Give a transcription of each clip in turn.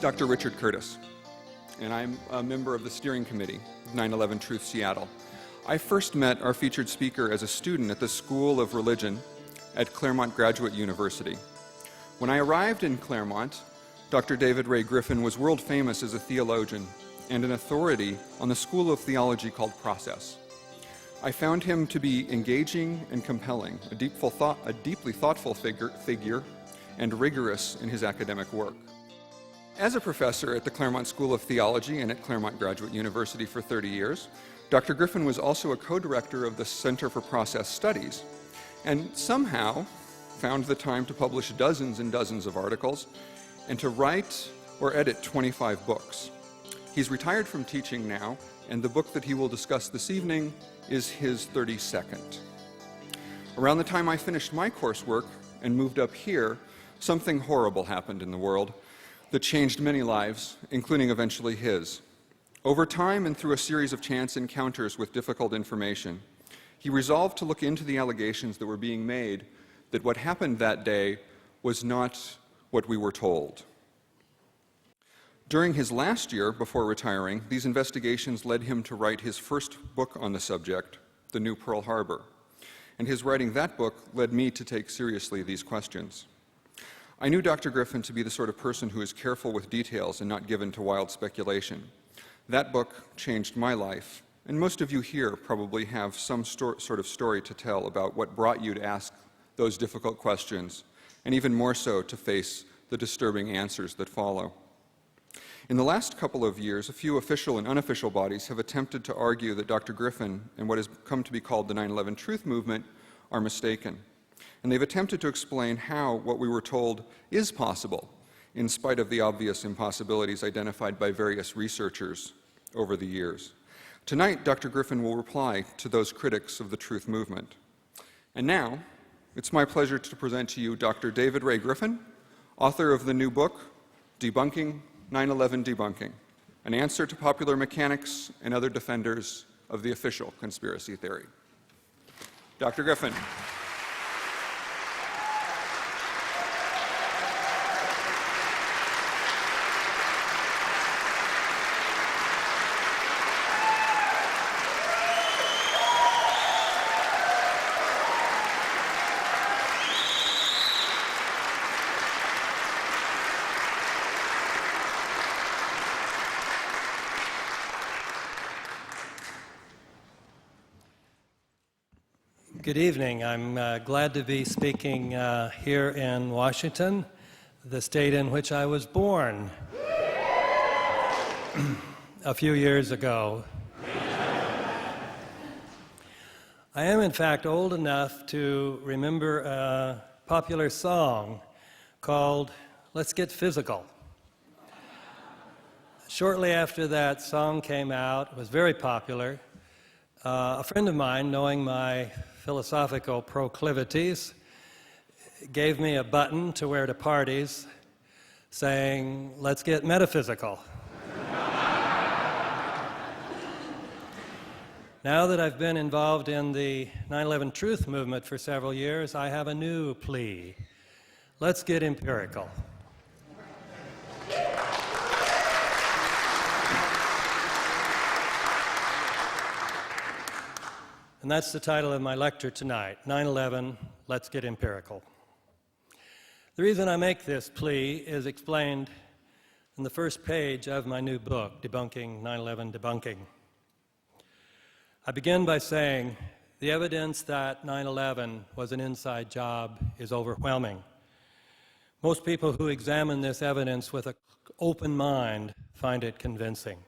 Dr. Richard Curtis, and I'm a member of the steering committee of 9/11 Truth Seattle. I first met our featured speaker as a student at the School of Religion at Claremont Graduate University. When I arrived in Claremont, Dr. David Ray Griffin was world famous as a theologian and an authority on the school of theology called Process. I found him to be engaging and compelling, a deeply thoughtful figure, and rigorous in his academic work. As a professor at the Claremont School of Theology and at Claremont Graduate University for 30 years, Dr. Griffin was also a co-director of the Center for Process Studies, and somehow found the time to publish dozens and dozens of articles and to write or edit 25 books. He's retired from teaching now, and the book that he will discuss this evening is his 32nd. Around the time I finished my coursework and moved up here, something horrible happened in the world that changed many lives, including eventually his. Over time and through a series of chance encounters with difficult information, he resolved to look into the allegations that were being made that what happened that day was not what we were told. During his last year before retiring, these investigations led him to write his first book on the subject, The New Pearl Harbor. And his writing that book led me to take seriously these questions. I knew Dr. Griffin to be the sort of person who is careful with details and not given to wild speculation. That book changed my life, and most of you here probably have some sort of story to tell about what brought you to ask those difficult questions, and even more so to face the disturbing answers that follow. In the last couple of years, a few official and unofficial bodies have attempted to argue that Dr. Griffin and what has come to be called the 9/11 Truth Movement are mistaken. And they've attempted to explain how what we were told is possible, in spite of the obvious impossibilities identified by various researchers over the years. Tonight, Dr. Griffin will reply to those critics of the Truth Movement. And now, it's my pleasure to present to you Dr. David Ray Griffin, author of the new book, Debunking 9/11 Debunking, an answer to popular mechanics and other defenders of the official conspiracy theory. Dr. Griffin. Good evening. I'm glad to be speaking here in Washington, the state in which I was born a few years ago. I am, in fact, old enough to remember a popular song called Let's Get Physical. Shortly after that song came out, it was very popular. A friend of mine, knowing my philosophical proclivities, gave me a button to wear to parties saying, "Let's get metaphysical." Now that I've been involved in the 9/11 Truth Movement for several years, I have a new plea. Let's get empirical. And that's the title of my lecture tonight, 9/11, Let's Get Empirical. The reason I make this plea is explained in the first page of my new book, Debunking 9/11 Debunking. I begin by saying the evidence that 9/11 was an inside job is overwhelming. Most people who examine this evidence with an open mind find it convincing.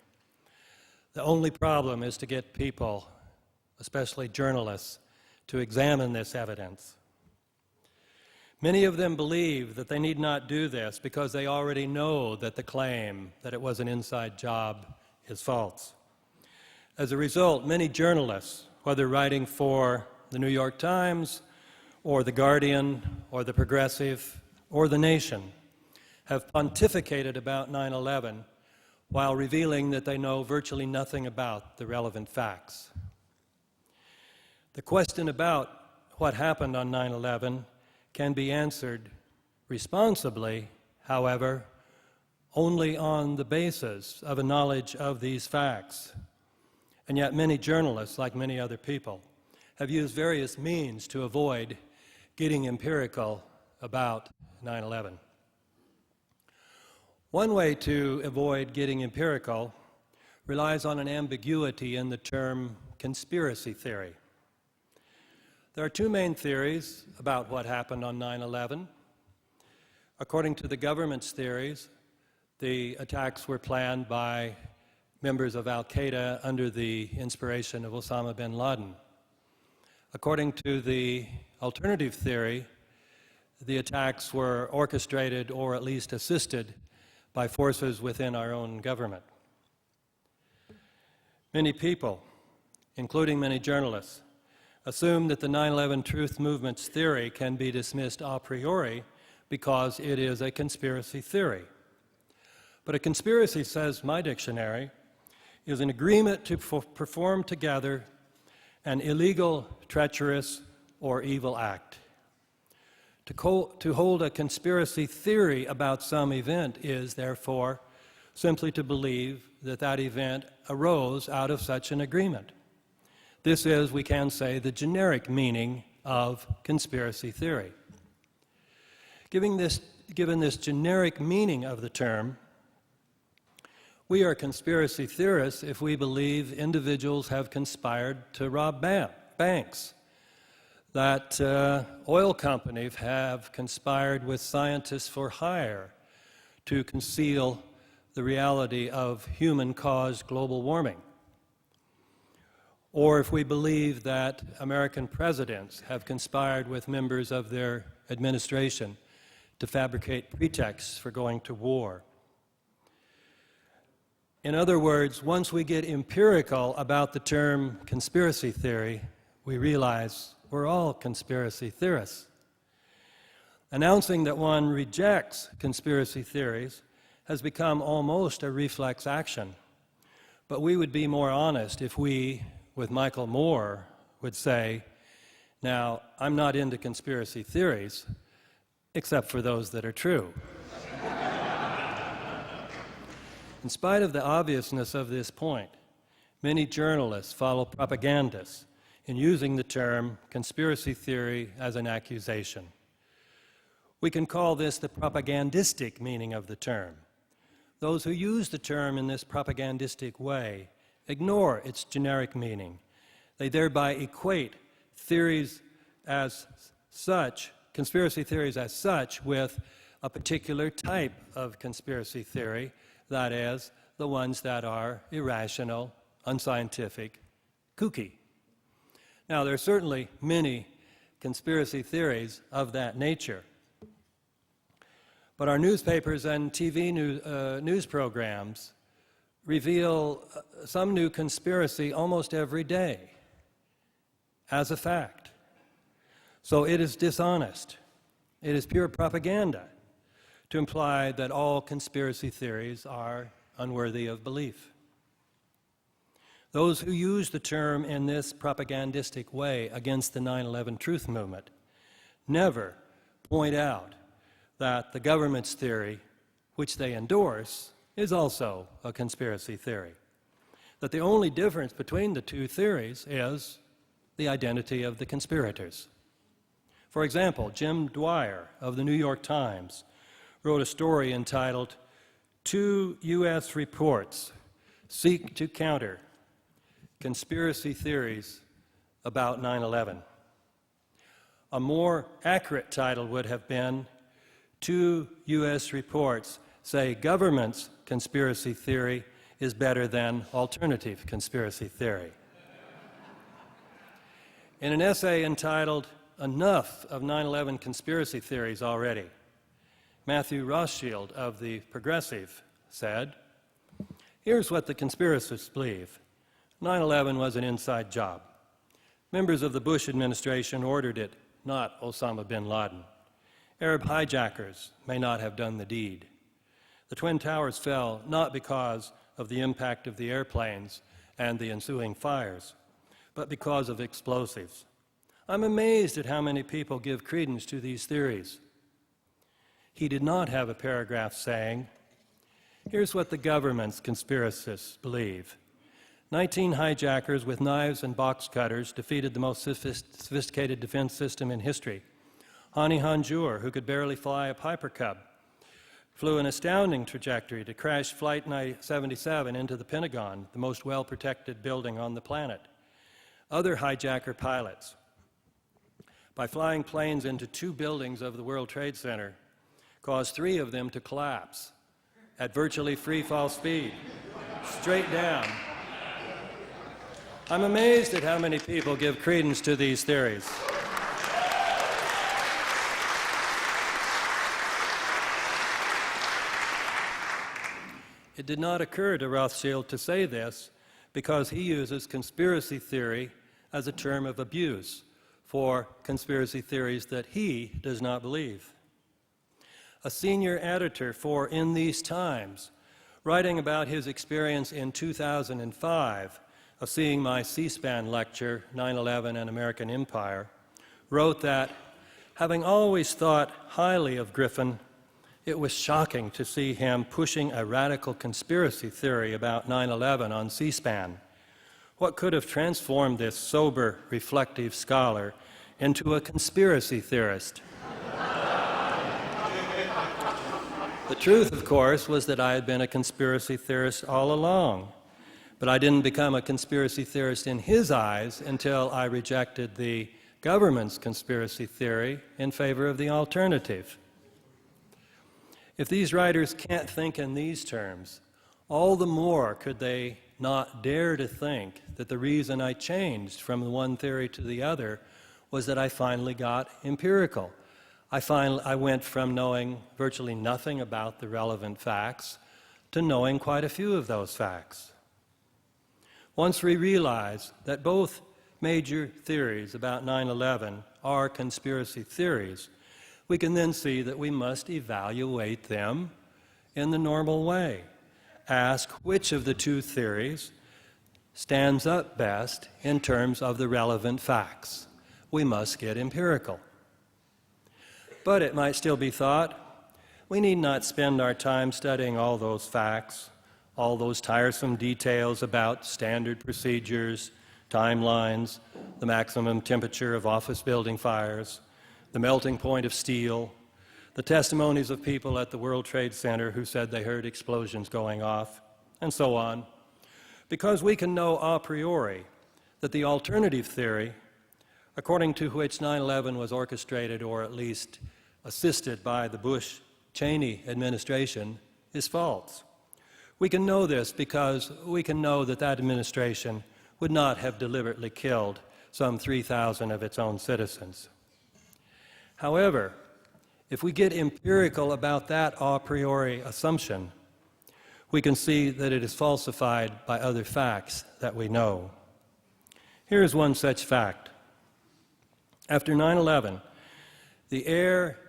The only problem is to get people, especially journalists, to examine this evidence. Many of them believe that they need not do this because they already know that the claim that it was an inside job is false. As a result, many journalists, whether writing for the New York Times or the Guardian or the Progressive or the Nation, have pontificated about 9/11 while revealing that they know virtually nothing about the relevant facts. The question about what happened on 9/11 can be answered responsibly, however, only on the basis of a knowledge of these facts. And yet many journalists, like many other people, have used various means to avoid getting empirical about 9/11. One way to avoid getting empirical relies on an ambiguity in the term conspiracy theory. There are two main theories about what happened on 9/11. According to the government's theories, the attacks were planned by members of Al-Qaeda under the inspiration of Osama bin Laden. According to the alternative theory, the attacks were orchestrated or at least assisted by forces within our own government. Many people, including many journalists, assume that the 9/11 Truth Movement's theory can be dismissed a priori because it is a conspiracy theory. But a conspiracy, says my dictionary, is an agreement to perform together an illegal, treacherous, or evil act. To hold a conspiracy theory about some event is, therefore, simply to believe that that event arose out of such an agreement. This is, we can say, the generic meaning of conspiracy theory. Given this generic meaning of the term, we are conspiracy theorists if we believe individuals have conspired to rob banks, that oil companies have conspired with scientists for hire to conceal the reality of human-caused global warming, or if we believe that American presidents have conspired with members of their administration to fabricate pretexts for going to war. In other words, once we get empirical about the term conspiracy theory, we realize we're all conspiracy theorists. Announcing that one rejects conspiracy theories has become almost a reflex action. But we would be more honest if we, with Michael Moore, would say, now, I'm not into conspiracy theories, except for those that are true. In spite of the obviousness of this point, many journalists follow propagandists in using the term conspiracy theory as an accusation. We can call this the propagandistic meaning of the term. Those who use the term in this propagandistic way ignore its generic meaning. They thereby equate theories as such, conspiracy theories as such, with a particular type of conspiracy theory, that is, the ones that are irrational, unscientific, kooky. Now, there are certainly many conspiracy theories of that nature. But our newspapers and TV news programs reveal some new conspiracy almost every day as a fact. So it is dishonest. It is pure propaganda to imply that all conspiracy theories are unworthy of belief. Those who use the term in this propagandistic way against the 9/11 Truth Movement never point out that the government's theory, which they endorse, is also a conspiracy theory. That the only difference between the two theories is the identity of the conspirators. For example, Jim Dwyer of the New York Times wrote a story entitled, "Two U.S. Reports Seek to Counter Conspiracy Theories About 9/11. A more accurate title would have been, "Two U.S. Reports Say Government's Conspiracy Theory is Better Than Alternative Conspiracy Theory." In an essay entitled, "Enough of 9/11 Conspiracy Theories Already," Matthew Rothschild of The Progressive said, "Here's what the conspiracists believe. 9/11 was an inside job. Members of the Bush administration ordered it, not Osama bin Laden. Arab hijackers may not have done the deed. The Twin Towers fell not because of the impact of the airplanes and the ensuing fires, but because of explosives. I'm amazed at how many people give credence to these theories." He did not have a paragraph saying, Here's what the government's conspiracists believe. 19 hijackers with knives and box cutters defeated the most sophisticated defense system in history. Hani Hanjour, who could barely fly a Piper Cub, flew an astounding trajectory to crash Flight 77 into the Pentagon, the most well-protected building on the planet. Other hijacker pilots, by flying planes into 2 buildings of the World Trade Center, caused 3 of them to collapse at virtually free-fall speed, straight down. I'm amazed at how many people give credence to these theories. It did not occur to Rothschild to say this because he uses conspiracy theory as a term of abuse for conspiracy theories that he does not believe. A senior editor for In These Times, writing about his experience in 2005 of seeing my C-SPAN lecture, 9/11 and American Empire, wrote that, having always thought highly of Griffin, it was shocking to see him pushing a radical conspiracy theory about 9/11 on C-SPAN. What could have transformed this sober, reflective scholar into a conspiracy theorist? The truth, of course, was that I had been a conspiracy theorist all along, but I didn't become a conspiracy theorist in his eyes until I rejected the government's conspiracy theory in favor of the alternative. If these writers can't think in these terms, all the more could they not dare to think that the reason I changed from the one theory to the other was that I finally got empirical. I went from knowing virtually nothing about the relevant facts to knowing quite a few of those facts. Once we realize that both major theories about 9/11 are conspiracy theories, we can then see that we must evaluate them in the normal way. Ask which of the 2 theories stands up best in terms of the relevant facts. We must get empirical. But it might still be thought, we need not spend our time studying all those facts, all those tiresome details about standard procedures, timelines, the maximum temperature of office building fires, the melting point of steel, the testimonies of people at the World Trade Center who said they heard explosions going off, and so on, because we can know a priori that the alternative theory, according to which 9/11 was orchestrated or at least assisted by the Bush-Cheney administration, is false. We can know this because we can know that that administration would not have deliberately killed some 3,000 of its own citizens. However, if we get empirical about that a priori assumption, we can see that it is falsified by other facts that we know. Here is one such fact. After 9/11, the air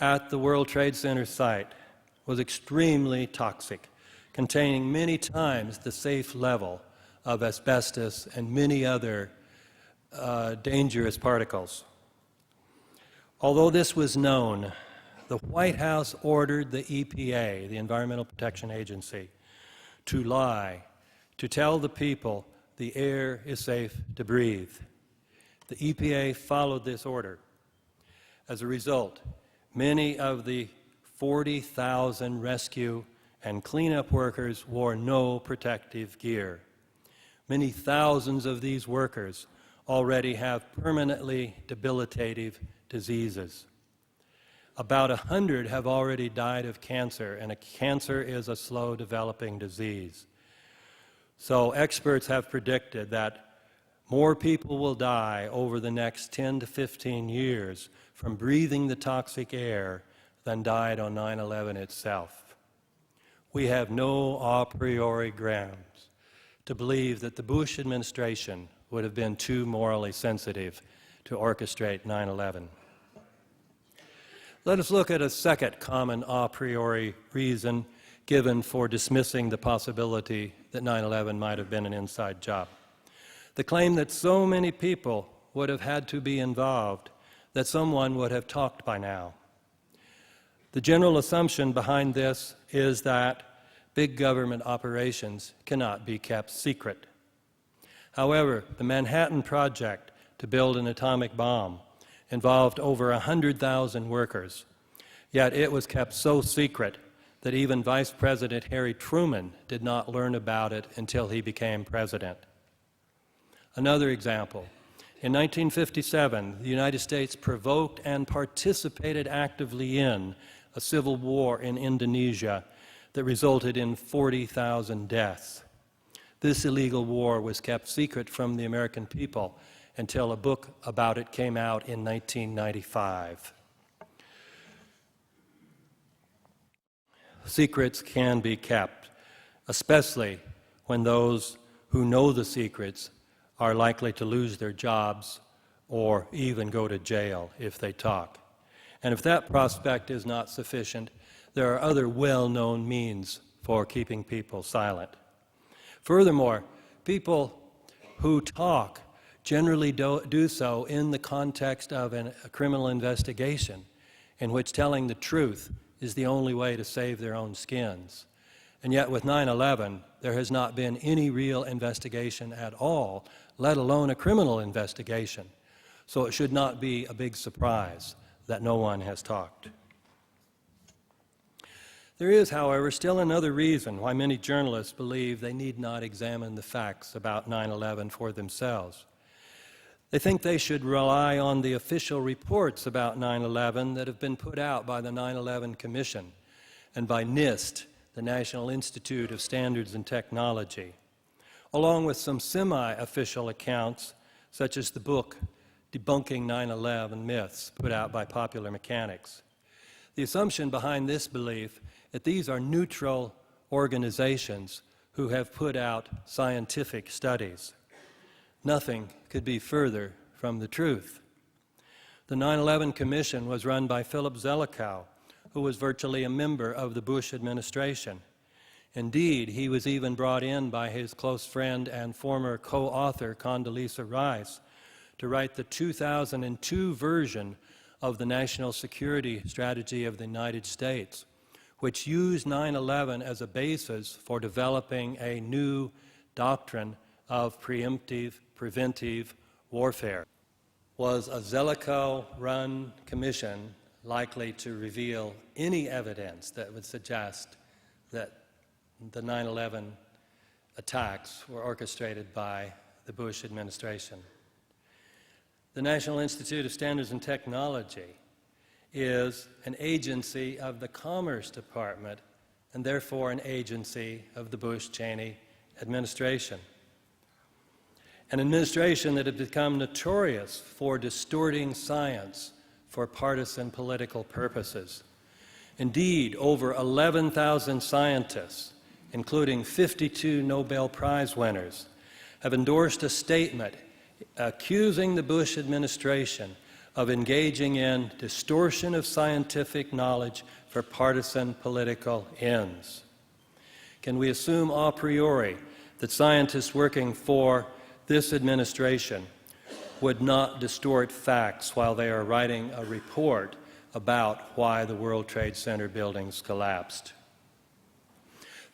at the World Trade Center site was extremely toxic, containing many times the safe level of asbestos and many other dangerous particles. Although this was known, the White House ordered the EPA, the Environmental Protection Agency, to lie, to tell the people the air is safe to breathe. The EPA followed this order. As a result, many of the 40,000 rescue and cleanup workers wore no protective gear. Many thousands of these workers already have permanently debilitative diseases. About 100 have already died of cancer, and cancer is a slow-developing disease. So experts have predicted that more people will die over the next 10 to 15 years from breathing the toxic air than died on 9/11 itself. We have no a priori grounds to believe that the Bush administration would have been too morally sensitive to orchestrate 9/11. Let us look at a second common a priori reason given for dismissing the possibility that 9/11 might have been an inside job. The claim that so many people would have had to be involved that someone would have talked by now. The general assumption behind this is that big government operations cannot be kept secret. However, the Manhattan Project to build an atomic bomb involved over 100,000 workers, yet it was kept so secret that even Vice President Harry Truman did not learn about it until he became president. Another example, in 1957, the United States provoked and participated actively in a civil war in Indonesia that resulted in 40,000 deaths. This illegal war was kept secret from the American people until a book about it came out in 1995. Secrets can be kept, especially when those who know the secrets are likely to lose their jobs or even go to jail if they talk. And if that prospect is not sufficient, there are other well-known means for keeping people silent. Furthermore, people who talk generally do so in the context of a criminal investigation in which telling the truth is the only way to save their own skins. And yet with 9/11, there has not been any real investigation at all, let alone a criminal investigation. So it should not be a big surprise that no one has talked. There is, however, still another reason why many journalists believe they need not examine the facts about 9/11 for themselves. They think they should rely on the official reports about 9/11 that have been put out by the 9/11 Commission and by NIST, the National Institute of Standards and Technology, along with some semi-official accounts, such as the book Debunking 9/11 Myths, put out by Popular Mechanics. The assumption behind this belief that these are neutral organizations who have put out scientific studies. Nothing could be further from the truth. The 9/11 Commission was run by Philip Zelikow, who was virtually a member of the Bush administration. Indeed, he was even brought in by his close friend and former co-author Condoleezza Rice to write the 2002 version of the National Security Strategy of the United States, which used 9/11 as a basis for developing a new doctrine of preventive warfare. Was a Zelikow-run commission likely to reveal any evidence that would suggest that the 9/11 attacks were orchestrated by the Bush administration? The National Institute of Standards and Technology is an agency of the Commerce Department and therefore an agency of the Bush-Cheney administration. An administration that had become notorious for distorting science for partisan political purposes. Indeed, over 11,000 scientists, including 52 Nobel Prize winners, have endorsed a statement accusing the Bush administration of engaging in distortion of scientific knowledge for partisan political ends. Can we assume a priori that scientists working for this administration would not distort facts while they are writing a report about why the World Trade Center buildings collapsed?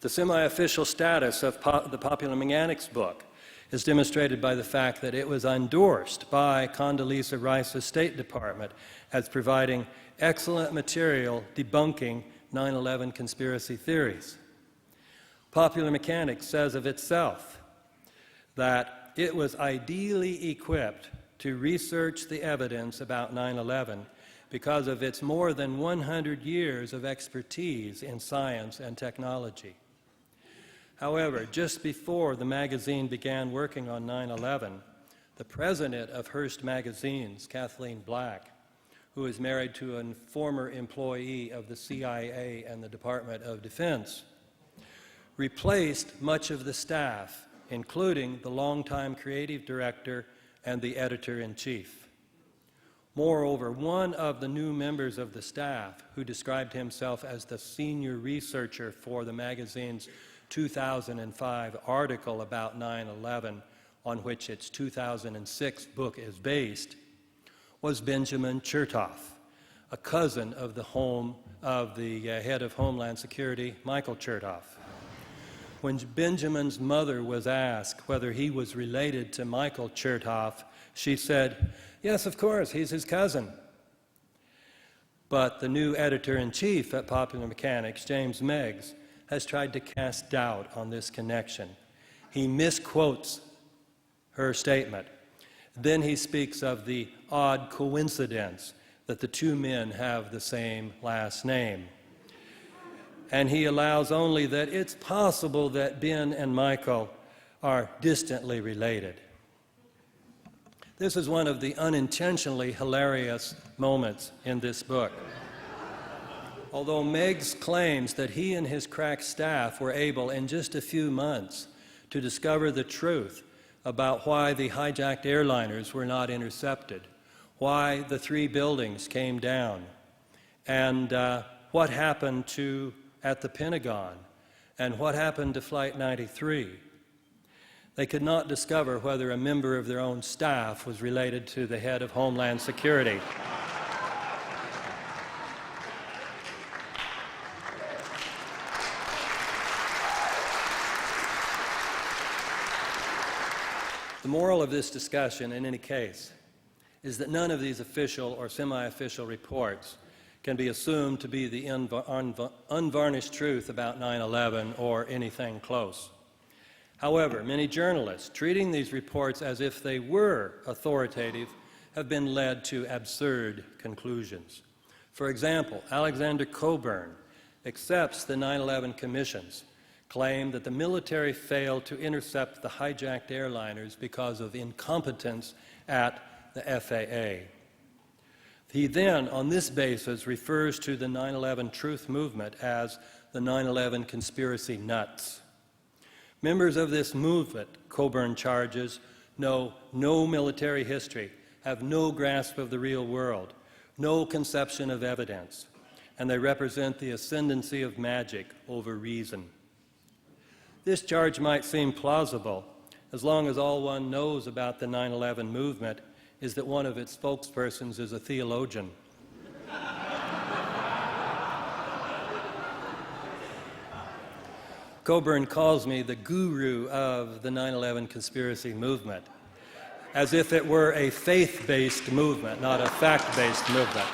The semi-official status of the Popular Mechanics book is demonstrated by the fact that it was endorsed by Condoleezza Rice's State Department as providing excellent material debunking 9/11 conspiracy theories. Popular Mechanics says of itself that it was ideally equipped to research the evidence about 9/11 because of its more than 100 years of expertise in science and technology. However, just before the magazine began working on 9/11, the president of Hearst Magazines, Kathleen Black, who is married to a former employee of the CIA and the Department of Defense, replaced much of the staff, including the longtime creative director and the editor-in-chief. Moreover, one of the new members of the staff, who described himself as the senior researcher for the magazine's 2005 article about 9/11, on which its 2006 book is based, was Benjamin Chertoff, a cousin of the head of Homeland Security, Michael Chertoff. when Benjamin's mother was asked whether he was related to Michael Chertoff, she said, "Yes, of course, he's his cousin." But the new editor-in-chief at Popular Mechanics, James Meigs, has tried to cast doubt on this connection. He misquotes her statement. Then he speaks of the odd coincidence that the two men have the same last name. And he allows only that it's possible that Ben and Michael are distantly related. This is one of the unintentionally hilarious moments in this book. Although Meigs claims that he and his crack staff were able in just a few months to discover the truth about why the hijacked airliners were not intercepted, why the 3 buildings came down, and what happened at the Pentagon, and what happened to Flight 93. They could not discover whether a member of their own staff was related to the head of Homeland Security. The moral of this discussion, in any case, is that none of these official or semi-official reports can be assumed to be the unvarnished truth about 9/11 or anything close. However, many journalists, treating these reports as if they were authoritative, have been led to absurd conclusions. For example, Alexander Cockburn accepts the 9/11 commission's claim that the military failed to intercept the hijacked airliners because of incompetence at the FAA. He then, on this basis, refers to the 9/11 truth movement as the 9/11 conspiracy nuts. Members of this movement, Cockburn charges, know no military history, have no grasp of the real world, no conception of evidence, and they represent the ascendancy of magic over reason. This charge might seem plausible as long as all one knows about the 9/11 movement is that one of its spokespersons is a theologian. Cockburn calls me the guru of the 9/11 conspiracy movement, as if it were a faith-based movement, not a fact-based movement.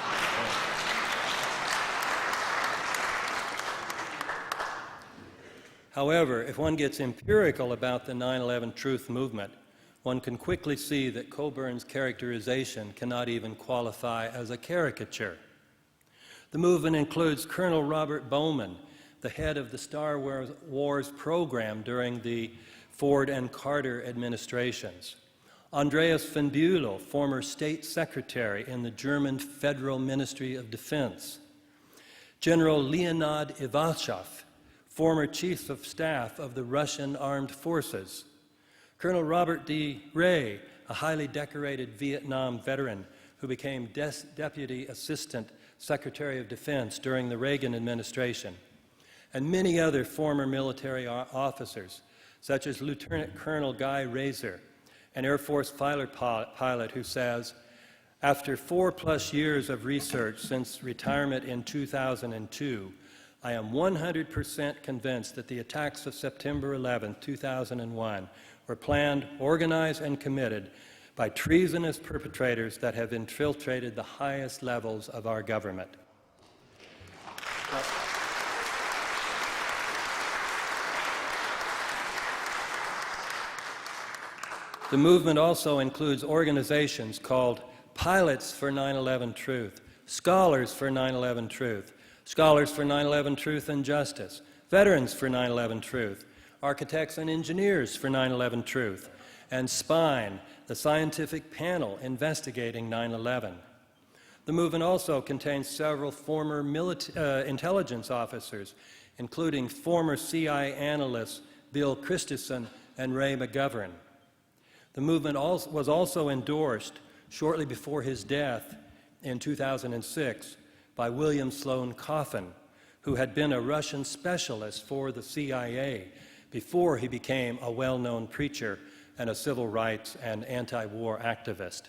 However, if one gets empirical about the 9/11 truth movement, one can quickly see that Cockburn's characterization cannot even qualify as a caricature. The movement includes Colonel Robert Bowman, the head of the Star Wars program during the Ford and Carter administrations, Andreas von Bülow, former state secretary in the German Federal Ministry of Defense, General Leonid Ivashov, former chief of staff of the Russian Armed Forces, Colonel Robert D. Ray, a highly decorated Vietnam veteran who became Deputy Assistant Secretary of Defense during the Reagan administration, and many other former military officers, such as Lieutenant Colonel Guy Razor, an Air Force fighter pilot who says, "After 4+ years of research since retirement in 2002, I am 100% convinced that the attacks of September 11, 2001 were planned, organized, and committed by treasonous perpetrators that have infiltrated the highest levels of our government." The movement also includes organizations called Pilots for 9/11 Truth, Scholars for 9/11 Truth, Scholars for 9/11 Truth and Justice, Veterans for 9/11 Truth, Architects and Engineers for 9/11 Truth, and SPINE, the scientific panel investigating 9/11. The movement also contains several former intelligence officers, including former CIA analysts Bill Christensen and Ray McGovern. The movement was also endorsed shortly before his death in 2006 by William Sloane Coffin, who had been a Russian specialist for the CIA before he became a well-known preacher and a civil rights and anti-war activist.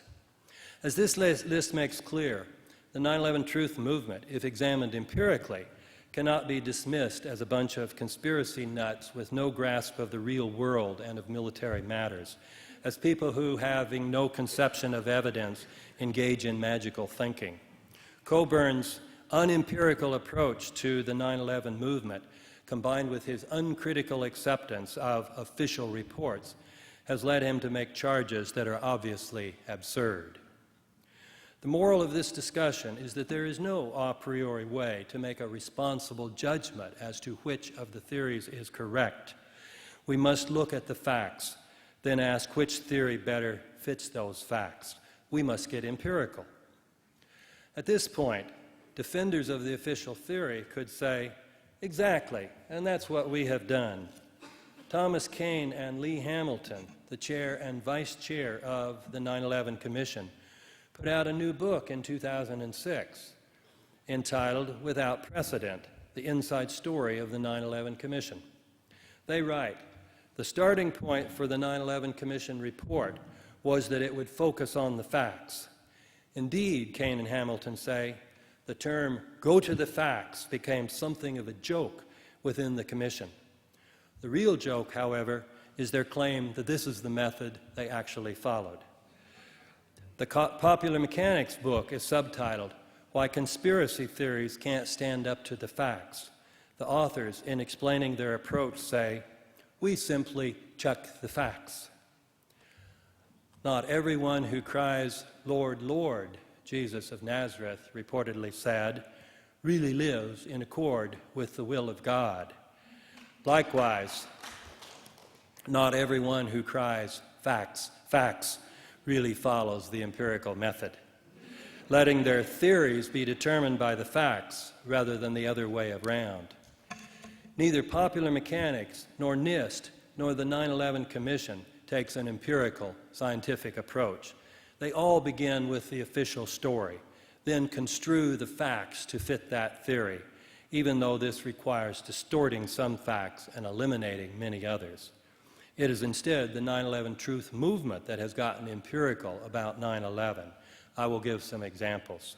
As this list makes clear, the 9/11 Truth movement, if examined empirically, cannot be dismissed as a bunch of conspiracy nuts with no grasp of the real world and of military matters, as people who, having no conception of evidence, engage in magical thinking. Coburn's unempirical approach to the 9/11 movement, combined with his uncritical acceptance of official reports, has led him to make charges that are obviously absurd. The moral of this discussion is that there is no a priori way to make a responsible judgment as to which of the theories is correct. We must look at the facts, then ask which theory better fits those facts. We must get empirical. At this point, defenders of the official theory could say, exactly, and that's what we have done. Thomas Kane and Lee Hamilton, the chair and vice chair of the 9/11 Commission, put out a new book in 2006 entitled Without Precedent, The Inside Story of the 9/11 Commission. They write, the starting point for the 9/11 Commission report was that it would focus on the facts. Indeed, Kane and Hamilton say, the term go to the facts became something of a joke within the Commission. The real joke, however, is their claim that this is the method they actually followed. The Popular Mechanics book is subtitled, Why Conspiracy Theories Can't Stand Up to the Facts. The authors, in explaining their approach, say, we simply check the facts. Not everyone who cries, Lord, Lord, Jesus of Nazareth reportedly said, really lives in accord with the will of God. Likewise, not everyone who cries, facts, facts, really follows the empirical method, letting their theories be determined by the facts rather than the other way around. Neither Popular Mechanics, nor NIST, nor the 9/11 Commission takes an empirical, scientific approach. They all begin with the official story, then construe the facts to fit that theory, even though this requires distorting some facts and eliminating many others. It is instead the 9/11 truth movement that has gotten empirical about 9/11. I will give some examples.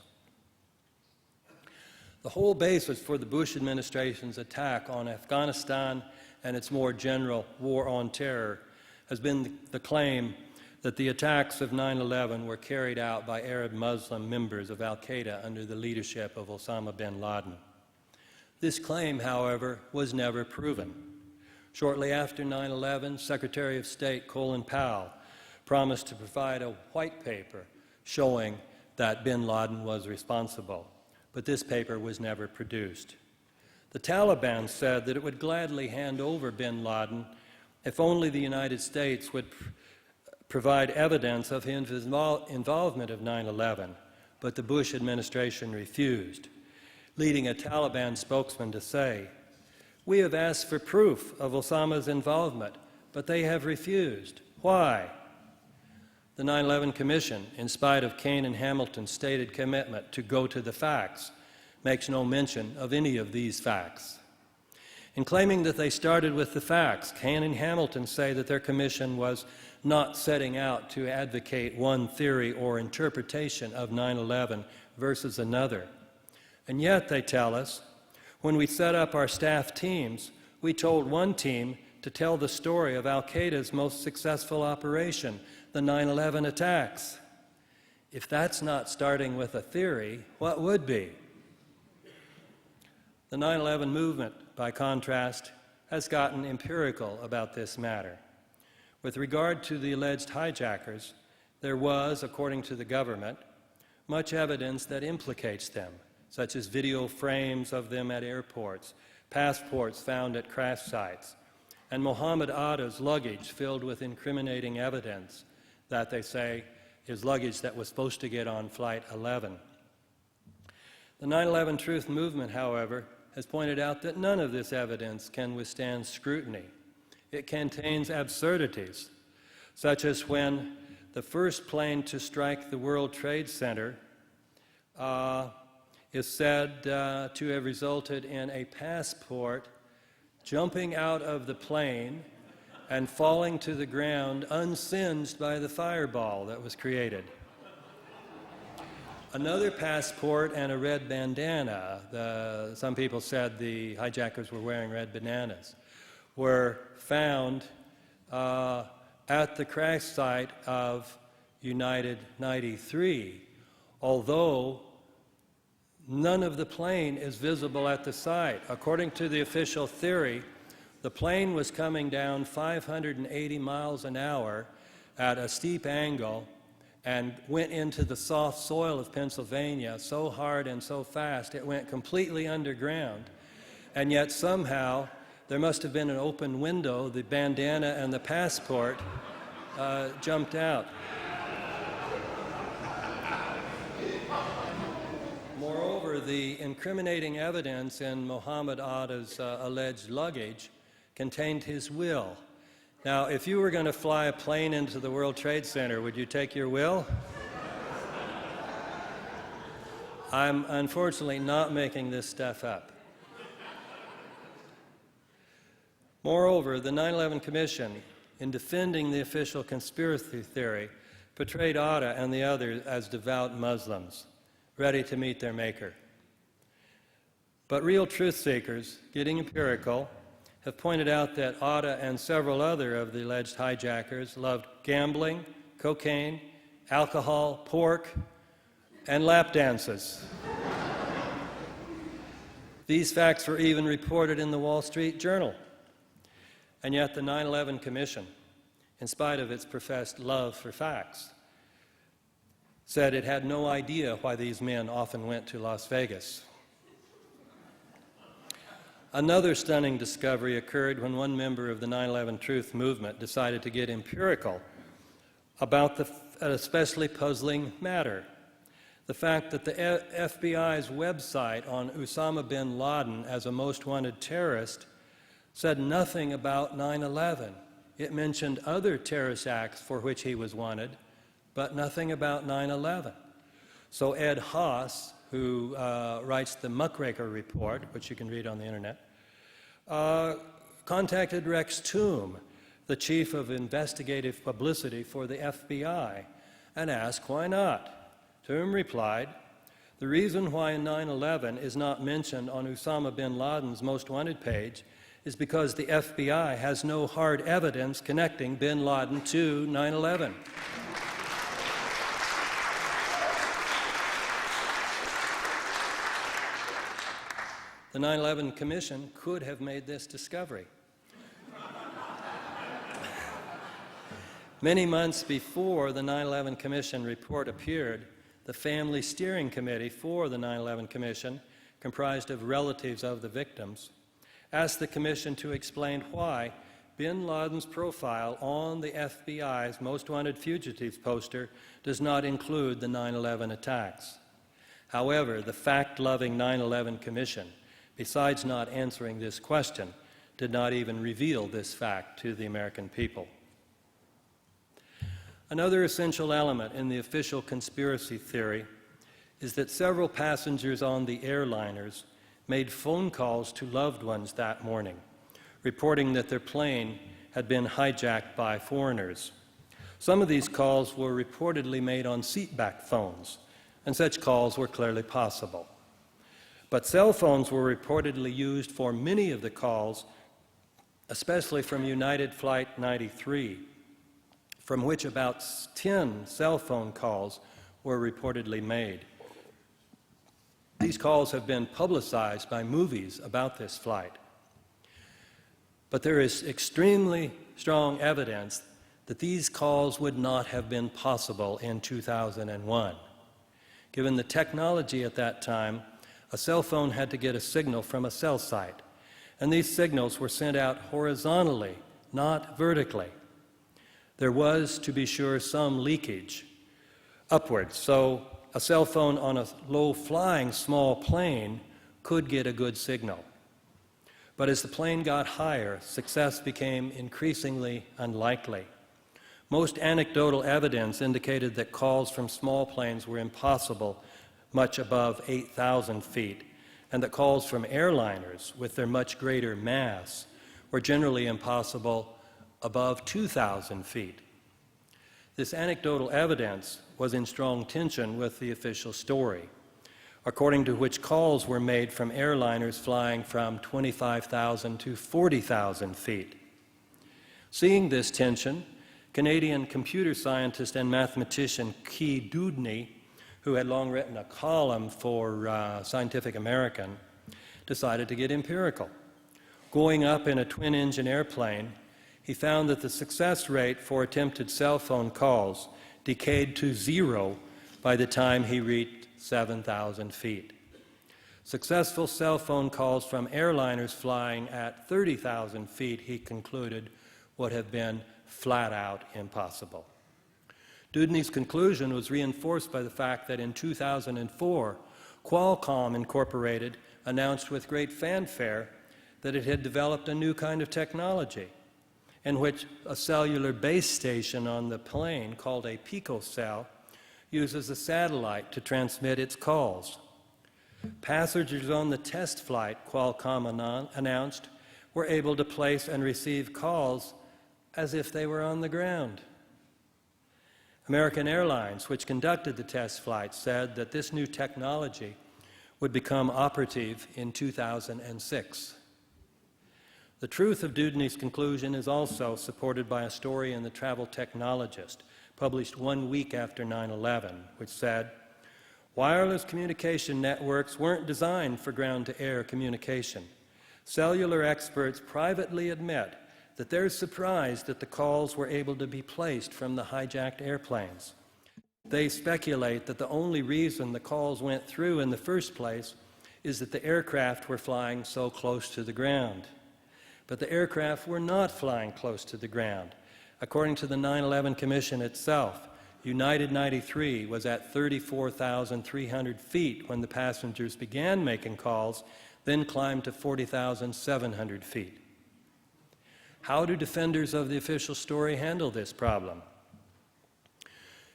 The whole basis for the Bush administration's attack on Afghanistan and its more general war on terror has been the claim that the attacks of 9/11 were carried out by Arab Muslim members of al-Qaeda under the leadership of Osama bin Laden. This claim, however, was never proven. Shortly after 9/11, Secretary of State Colin Powell promised to provide a white paper showing that bin Laden was responsible, but this paper was never produced. The Taliban said that it would gladly hand over bin Laden if only the United States would provide evidence of his involvement of 9/11, but the Bush administration refused, leading a Taliban spokesman to say, we have asked for proof of Osama's involvement, but they have refused. Why? The 9/11 Commission, in spite of Kane and Hamilton's stated commitment to go to the facts, makes no mention of any of these facts. In claiming that they started with the facts, Kane and Hamilton say that their commission was not setting out to advocate one theory or interpretation of 9/11 versus another. And yet, they tell us, when we set up our staff teams, we told one team to tell the story of al-Qaeda's most successful operation, the 9/11 attacks. If that's not starting with a theory, what would be? The 9/11 movement, by contrast, has gotten empirical about this matter. With regard to the alleged hijackers, there was, according to the government, much evidence that implicates them, such as video frames of them at airports, passports found at crash sites, and Mohammed Atta's luggage filled with incriminating evidence that they say is luggage that was supposed to get on Flight 11. The 9/11 Truth Movement, however, has pointed out that none of this evidence can withstand scrutiny. It contains absurdities, such as when the first plane to strike the World Trade Center is said to have resulted in a passport jumping out of the plane and falling to the ground unsinged by the fireball that was created. Another passport and a red bandana, some people said the hijackers were wearing red bandanas, were found at the crash site of United 93, although none of the plane is visible at the site. According to the official theory, the plane was coming down 580 miles an hour at a steep angle and went into the soft soil of Pennsylvania so hard and so fast it went completely underground. And yet somehow there must have been an open window, the bandana and the passport jumped out. Moreover, the incriminating evidence in Mohammed Atta's alleged luggage contained his will. Now, if you were going to fly a plane into the World Trade Center, would you take your will? I'm unfortunately not making this stuff up. Moreover, the 9/11 Commission, in defending the official conspiracy theory, portrayed Atta and the others as devout Muslims, ready to meet their maker. But real truth seekers, getting empirical, have pointed out that Atta and several other of the alleged hijackers loved gambling, cocaine, alcohol, pork, and lap dances. These facts were even reported in the Wall Street Journal. And yet the 9/11 Commission, in spite of its professed love for facts, said it had no idea why these men often went to Las Vegas. Another stunning discovery occurred when one member of the 9/11 Truth movement decided to get empirical about an especially puzzling matter. The fact that the FBI's website on Osama bin Laden as a most wanted terrorist said nothing about 9/11. It mentioned other terrorist acts for which he was wanted, but nothing about 9/11. So Ed Haas, who writes the Muckraker Report, which you can read on the internet, contacted Rex Toom, the chief of investigative publicity for the FBI, and asked why not. Toom replied, "The reason why 9/11 is not mentioned on Osama bin Laden's most wanted page is because the FBI has no hard evidence connecting bin Laden to 9/11. The 9/11 Commission could have made this discovery. Many months before the 9/11 Commission report appeared, the Family Steering Committee for the 9/11 Commission, comprised of relatives of the victims, asked the Commission to explain why bin Laden's profile on the FBI's Most Wanted Fugitives poster does not include the 9/11 attacks. However, the fact-loving 9/11 Commission, besides not answering this question, did not even reveal this fact to the American people. Another essential element in the official conspiracy theory is that several passengers on the airliners made phone calls to loved ones that morning, reporting that their plane had been hijacked by foreigners. Some of these calls were reportedly made on seatback phones, and such calls were clearly possible. But cell phones were reportedly used for many of the calls, especially from United Flight 93, from which about 10 cell phone calls were reportedly made. These calls have been publicized by movies about this flight. But there is extremely strong evidence that these calls would not have been possible in 2001. Given the technology at that time, a cell phone had to get a signal from a cell site, and these signals were sent out horizontally, not vertically. There was, to be sure, some leakage upwards, so a cell phone on a low-flying small plane could get a good signal. But as the plane got higher, success became increasingly unlikely. Most anecdotal evidence indicated that calls from small planes were impossible much above 8,000 feet, and that calls from airliners with their much greater mass were generally impossible above 2,000 feet. This anecdotal evidence was in strong tension with the official story, according to which calls were made from airliners flying from 25,000 to 40,000 feet. Seeing this tension, Canadian computer scientist and mathematician Key Dewdney, who had long written a column for Scientific American, decided to get empirical. Going up in a twin-engine airplane, he found that the success rate for attempted cell phone calls decayed to 0 by the time he reached 7,000 feet. Successful cell phone calls from airliners flying at 30,000 feet, he concluded, would have been flat out impossible. Dewdney's conclusion was reinforced by the fact that in 2004, Qualcomm Incorporated announced with great fanfare that it had developed a new kind of technology in which a cellular base station on the plane called a picocell uses a satellite to transmit its calls. Passengers on the test flight, Qualcomm announced, were able to place and receive calls as if they were on the ground. American Airlines, which conducted the test flight, said that this new technology would become operative in 2006. The truth of Dewdney's conclusion is also supported by a story in the Travel Technologist, published 1 week after 9/11, which said, "Wireless communication networks weren't designed for ground-to-air communication. Cellular experts privately admit that they're surprised that the calls were able to be placed from the hijacked airplanes. They speculate that the only reason the calls went through in the first place is that the aircraft were flying so close to the ground. But the aircraft were not flying close to the ground. According to the 9/11 Commission itself, United 93 was at 34,300 feet when the passengers began making calls, then climbed to 40,700 feet. How do defenders of the official story handle this problem?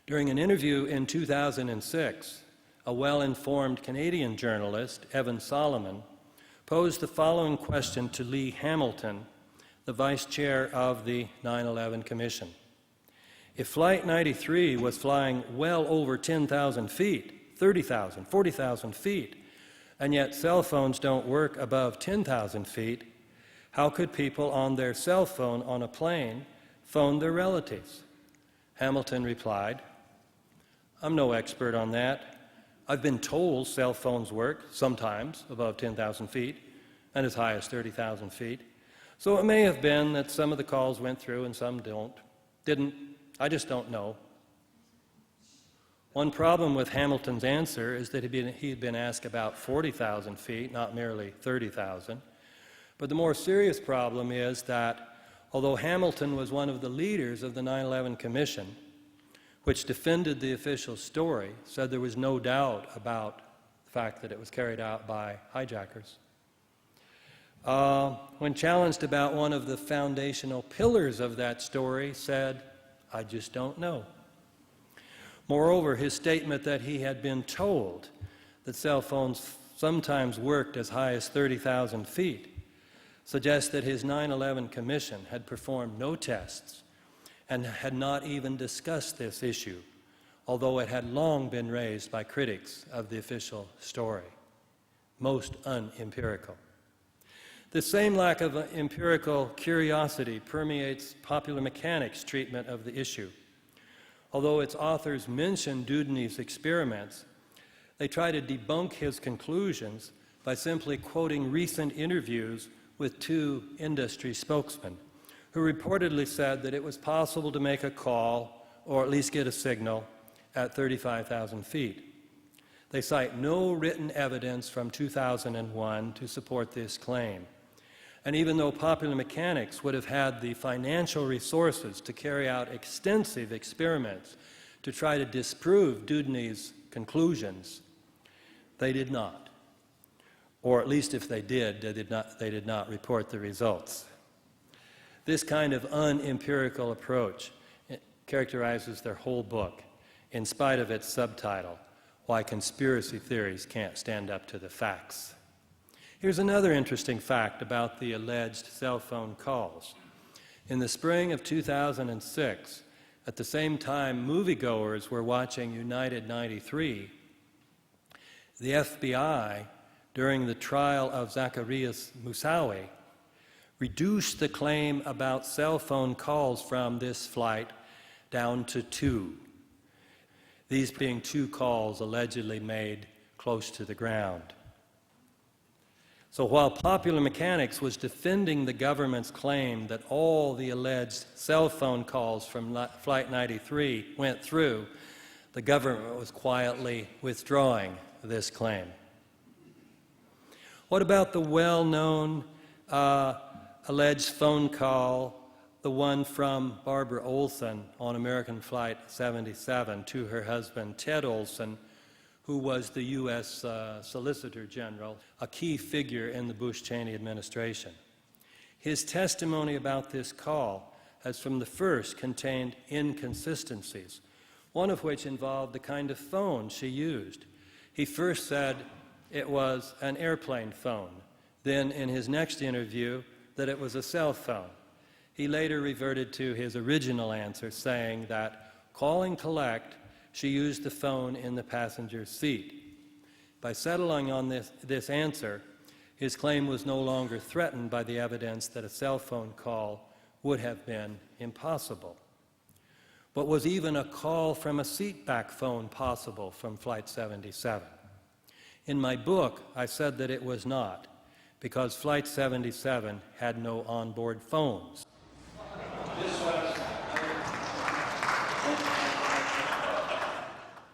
During an interview in 2006, a well-informed Canadian journalist, Evan Solomon, posed the following question to Lee Hamilton, the vice chair of the 9/11 Commission. If Flight 93 was flying well over 10,000 feet, 30,000, 40,000 feet, and yet cell phones don't work above 10,000 feet, how could people on their cell phone on a plane phone their relatives? Hamilton replied, "I'm no expert on that. I've been told cell phones work sometimes above 10,000 feet and as high as 30,000 feet. So it may have been that some of the calls went through and some didn't. I just don't know." One problem with Hamilton's answer is that he had been asked about 40,000 feet, not merely 30,000. But the more serious problem is that although Hamilton was one of the leaders of the 9/11 Commission, which defended the official story, said there was no doubt about the fact that it was carried out by hijackers. When challenged about one of the foundational pillars of that story, said, "I just don't know." Moreover, his statement that he had been told that cell phones sometimes worked as high as 30,000 feet suggests that his 9/11 Commission had performed no tests and had not even discussed this issue, although it had long been raised by critics of the official story. Most unempirical. The same lack of empirical curiosity permeates Popular Mechanics' treatment of the issue. Although its authors mention Dewdney's experiments, they try to debunk his conclusions by simply quoting recent interviews with two industry spokesmen who reportedly said that it was possible to make a call or at least get a signal at 35,000 feet. They cite no written evidence from 2001 to support this claim. And even though Popular Mechanics would have had the financial resources to carry out extensive experiments to try to disprove Dewdney's conclusions, they did not. Or at least if they did, they did not report the results. This kind of unempirical approach characterizes their whole book, in spite of its subtitle, Why Conspiracy Theories Can't Stand Up to the Facts. Here's another interesting fact about the alleged cell phone calls. In the spring of 2006, At the same time, moviegoers were watching United 93. The FBI, during the trial of Zacarias Moussaoui, reduced the claim about cell phone calls from this flight down to 2. These being 2 calls allegedly made close to the ground. So while Popular Mechanics was defending the government's claim that all the alleged cell phone calls from Flight 93 went through, the government was quietly withdrawing this claim. What about the well-known alleged phone call, the one from Barbara Olson on American Flight 77 to her husband, Ted Olson, who was the U.S. Solicitor General, a key figure in the Bush-Cheney administration. His testimony about this call has from the first contained inconsistencies, one of which involved the kind of phone she used. He first said it was an airplane phone, then in his next interview that it was a cell phone. He later reverted to his original answer, saying that calling collect, she used the phone in the passenger seat. By settling on this answer, his claim was no longer threatened by the evidence that a cell phone call would have been impossible. But was even a call from a seatback phone possible from Flight 77? In my book, I said that it was not, because Flight 77 had no onboard phones.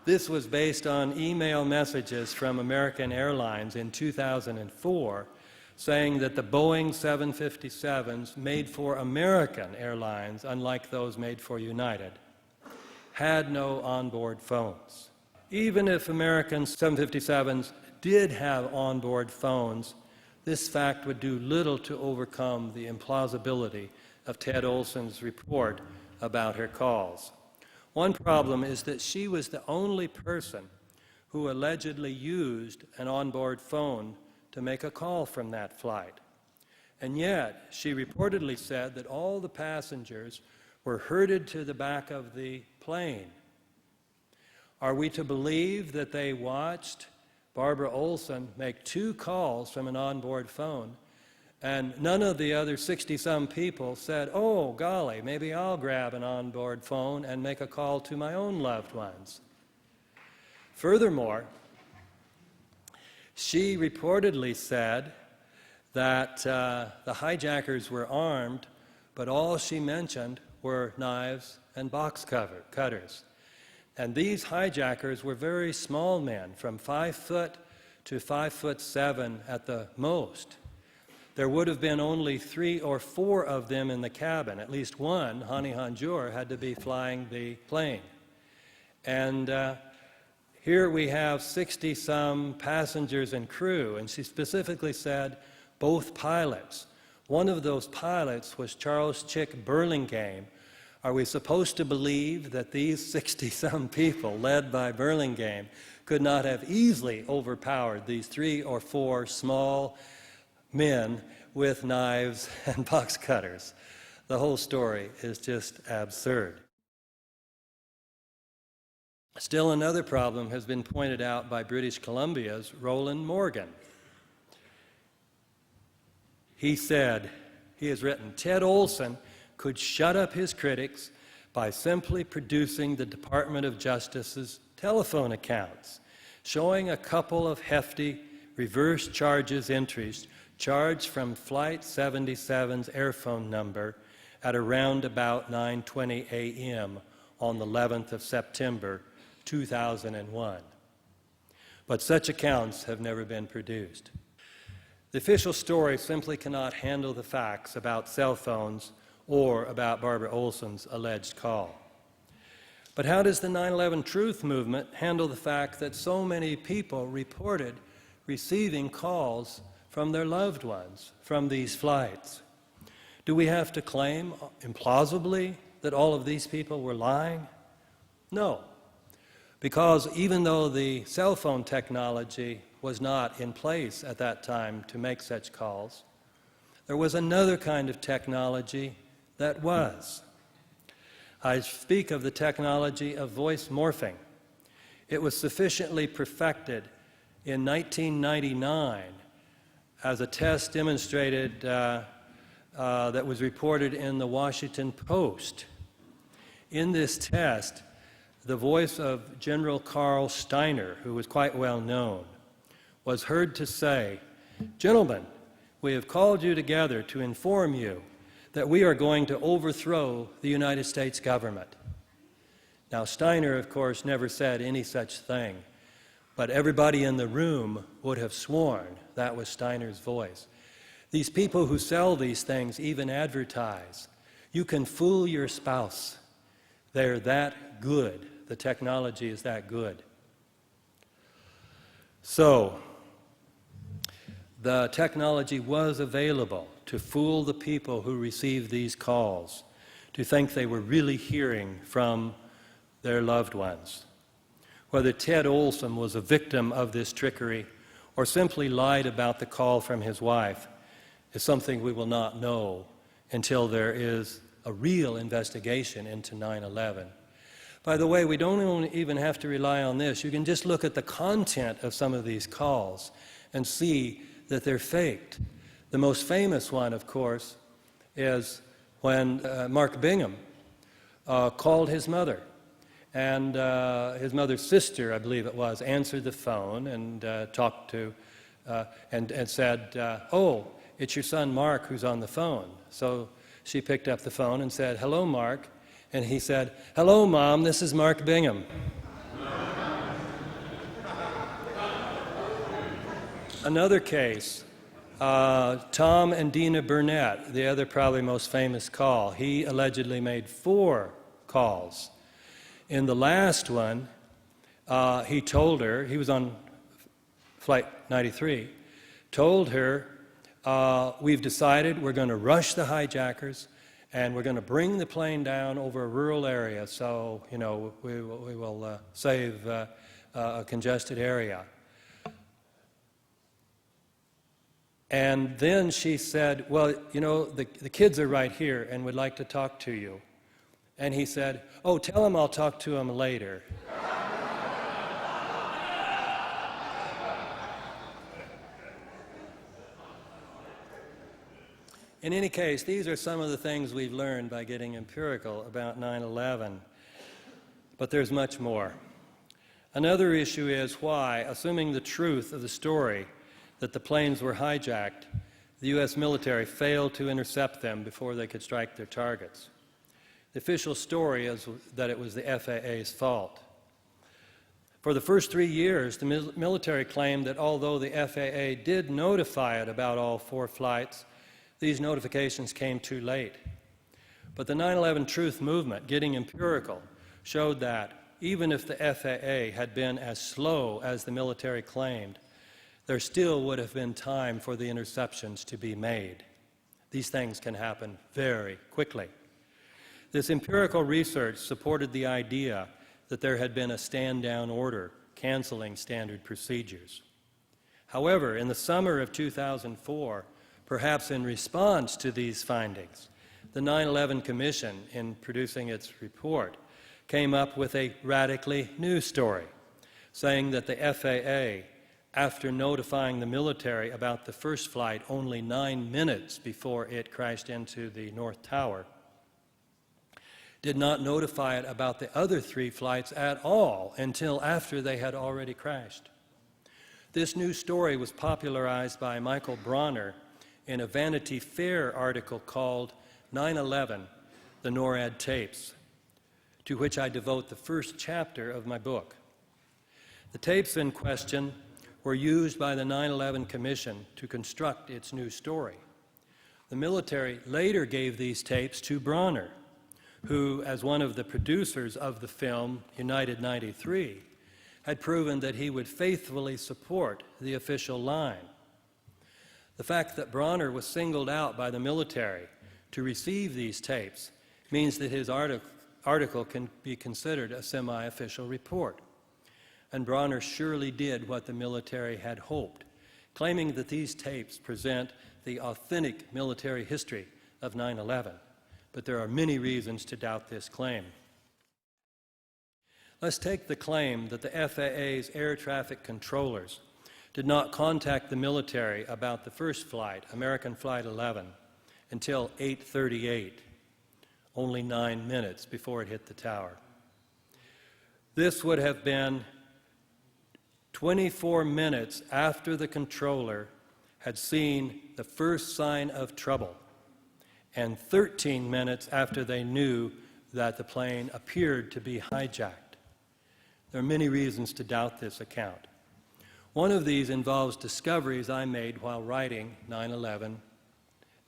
This was based on email messages from American Airlines in 2004 saying that the Boeing 757s made for American Airlines, unlike those made for United, had no onboard phones. Even if American 757s did have onboard phones, this fact would do little to overcome the implausibility of Ted Olson's report about her calls. One problem is that she was the only person who allegedly used an onboard phone to make a call from that flight. And yet, she reportedly said that all the passengers were herded to the back of the plane. Are we to believe that they watched Barbara Olson make 2 calls from an onboard phone, and none of the other 60-some people said, oh, golly, maybe I'll grab an onboard phone and make a call to my own loved ones? Furthermore, she reportedly said that the hijackers were armed, but all she mentioned were knives and box cutters. And these hijackers were very small men, from 5 foot to 5'7" at the most. There would have been only 3 or 4 of them in the cabin. At least one, Hani Hanjour, had to be flying the plane. And here we have 60-some passengers and crew, and she specifically said both pilots. One of those pilots was Charles Chick Burlingame. Are we supposed to believe that these 60-some people, led by Burlingame, could not have easily overpowered these 3 or 4 small men with knives and box cutters? The whole story is just absurd. Still another problem has been pointed out by British Columbia's Roland Morgan. He said, he has written, Ted Olson could shut up his critics by simply producing the Department of Justice's telephone accounts, showing a couple of hefty reverse charges entries charged from Flight 77's airphone number at around about 9:20 a.m. on the 11th of September, 2001. But such accounts have never been produced. The official story simply cannot handle the facts about cell phones or about Barbara Olson's alleged call. But how does the 9/11 Truth movement handle the fact that so many people reported receiving calls from their loved ones from these flights? Do we have to claim implausibly that all of these people were lying? No, because even though the cell phone technology was not in place at that time to make such calls, there was another kind of technology that was. I speak of the technology of voice morphing. It was sufficiently perfected in 1999 as a test demonstrated that was reported in the Washington Post. In this test, the voice of General Carl Steiner, who was quite well known, was heard to say, "Gentlemen, we have called you together to inform you that we are going to overthrow the United States government." Now, Steiner, of course, never said any such thing, but everybody in the room would have sworn that was Steiner's voice. These people who sell these things even advertise, "You can fool your spouse. They're that good. The technology is that good." So, the technology was available to fool the people who received these calls, to think they were really hearing from their loved ones. Whether Ted Olson was a victim of this trickery or simply lied about the call from his wife is something we will not know until there is a real investigation into 9/11. By the way, we don't even have to rely on this. You can just look at the content of some of these calls and see that they're faked. The most famous one, of course, is when Mark Bingham called his mother. And his mother's sister, I believe it was, answered the phone and talked to, and said, "Oh, it's your son Mark who's on the phone." So she picked up the phone and said, "Hello, Mark." And he said, "Hello, Mom, this is Mark Bingham." Another case, Tom and Dina Burnett, the other probably most famous call. He allegedly made 4 calls. In the last one, he told her, he was on Flight 93, told her, "We've decided we're going to rush the hijackers and we're going to bring the plane down over a rural area, so, you know, we will save a congested area." And then she said, "Well, you know, the kids are right here and would like to talk to you." And he said, "Oh, tell them I'll talk to them later." In any case, these are some of the things we've learned by getting empirical about 9/11. But there's much more. Another issue is why, assuming the truth of the story that the planes were hijacked, the U.S. military failed to intercept them before they could strike their targets. The official story is that it was the FAA's fault. For the first 3 years, the military claimed that although the FAA did notify it about all 4 flights, these notifications came too late. But the 9/11 truth movement, Getting Empirical, showed that even if the FAA had been as slow as the military claimed, there still would have been time for the interceptions to be made. These things can happen very quickly. This empirical research supported the idea that there had been a stand-down order canceling standard procedures. However, in the summer of 2004, perhaps in response to these findings, the 9/11 Commission, in producing its report, came up with a radically new story, saying that the FAA, after notifying the military about the first flight only 9 minutes before it crashed into the North Tower, did not notify it about the other 3 flights at all until after they had already crashed. This new story was popularized by Michael Bronner in a Vanity Fair article called 9/11, The NORAD Tapes, to which I devote the first chapter of my book. The tapes in question were used by the 9/11 Commission to construct its new story. The military later gave these tapes to Bronner, who, as one of the producers of the film United 93, had proven that he would faithfully support the official line. The fact that Bronner was singled out by the military to receive these tapes means that his article can be considered a semi-official report. And Bronner surely did what the military had hoped, claiming that these tapes present the authentic military history of 9/11. but there are many reasons to doubt this claim. Let's take the claim that the FAA's air traffic controllers did not contact the military about the first flight, American Flight 11, until 8:38, only 9 minutes before it hit the tower. This would have been 24 minutes after the controller had seen the first sign of trouble, and 13 minutes after they knew that the plane appeared to be hijacked. There are many reasons to doubt this account. One of these involves discoveries I made while writing 9/11,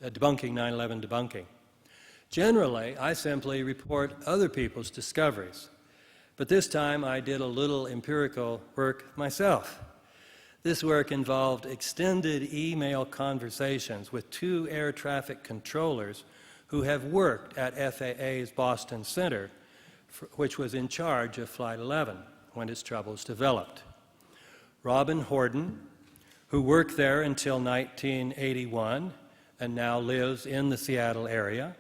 debunking 9/11 debunking. Generally, I simply report other people's discoveries, but this time I did a little empirical work myself. This work involved extended email conversations with 2 air traffic controllers who have worked at FAA's Boston Center, which was in charge of Flight 11 when its troubles developed. Robin Horden, who worked there until 1981 and now lives in the Seattle area,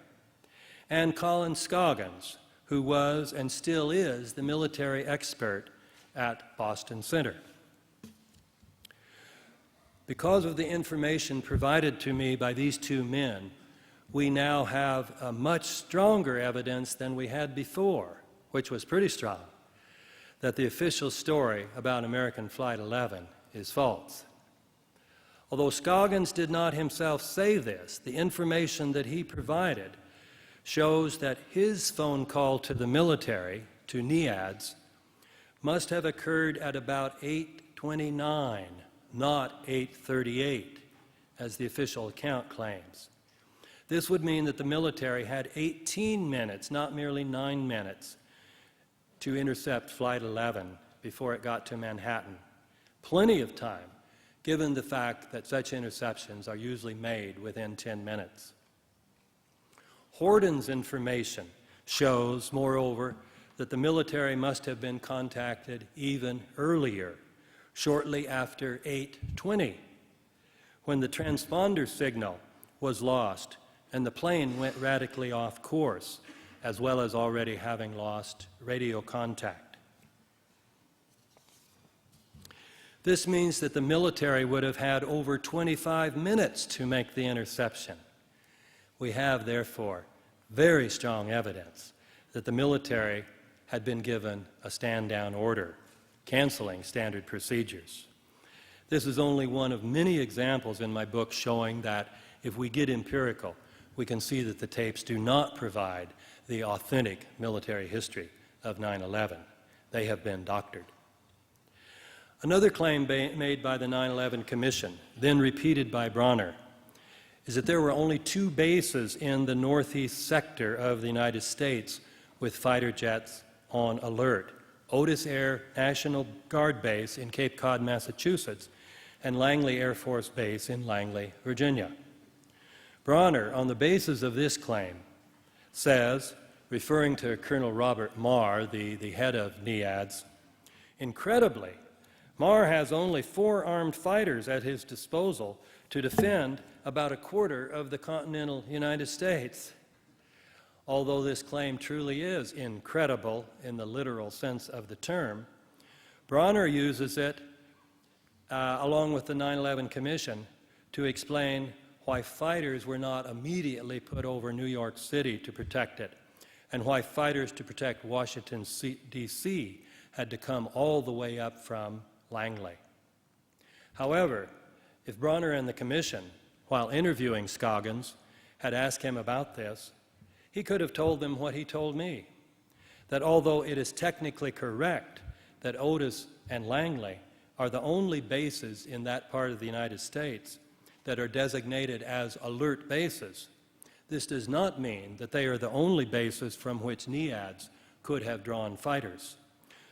and Colin Scoggins, who was and still is the military expert at Boston Center. Because of the information provided to me by these 2 men, we now have a much stronger evidence than we had before, which was pretty strong, that the official story about American Flight 11 is false. Although Scoggins did not himself say this, the information that he provided shows that his phone call to the military, to NEADS, must have occurred at about 8:29, not 8:38, as the official account claims. This would mean that the military had 18 minutes, not merely 9 minutes, to intercept Flight 11 before it got to Manhattan. Plenty of time, given the fact that such interceptions are usually made within 10 minutes. Horden's information shows, moreover, that the military must have been contacted even earlier, shortly after 8:20, when the transponder signal was lost and the plane went radically off course, as well as already having lost radio contact. This means that the military would have had over 25 minutes to make the interception. We have, therefore, very strong evidence that the military had been given a stand-down order, canceling standard procedures. This is only one of many examples in my book showing that if we get empirical, we can see that the tapes do not provide the authentic military history of 9/11. They have been doctored. Another claim made by the 9/11 Commission, then repeated by Bronner, is that there were only 2 bases in the northeast sector of the United States with fighter jets on alert: Otis Air National Guard Base in Cape Cod, Massachusetts, and Langley Air Force Base in Langley, Virginia. Bronner, on the basis of this claim, says, referring to Colonel Robert Marr, the head of NEADS, incredibly, Marr has only 4 armed fighters at his disposal to defend about a quarter of the continental United States. Although this claim truly is incredible in the literal sense of the term, Bronner uses it, along with the 9/11 Commission, to explain why fighters were not immediately put over New York City to protect it, and why fighters to protect Washington, D.C. had to come all the way up from Langley. However, if Bronner and the Commission, while interviewing Scoggins, had asked him about this, he could have told them what he told me, that although it is technically correct that Otis and Langley are the only bases in that part of the United States that are designated as alert bases, this does not mean that they are the only bases from which NEADS could have drawn fighters.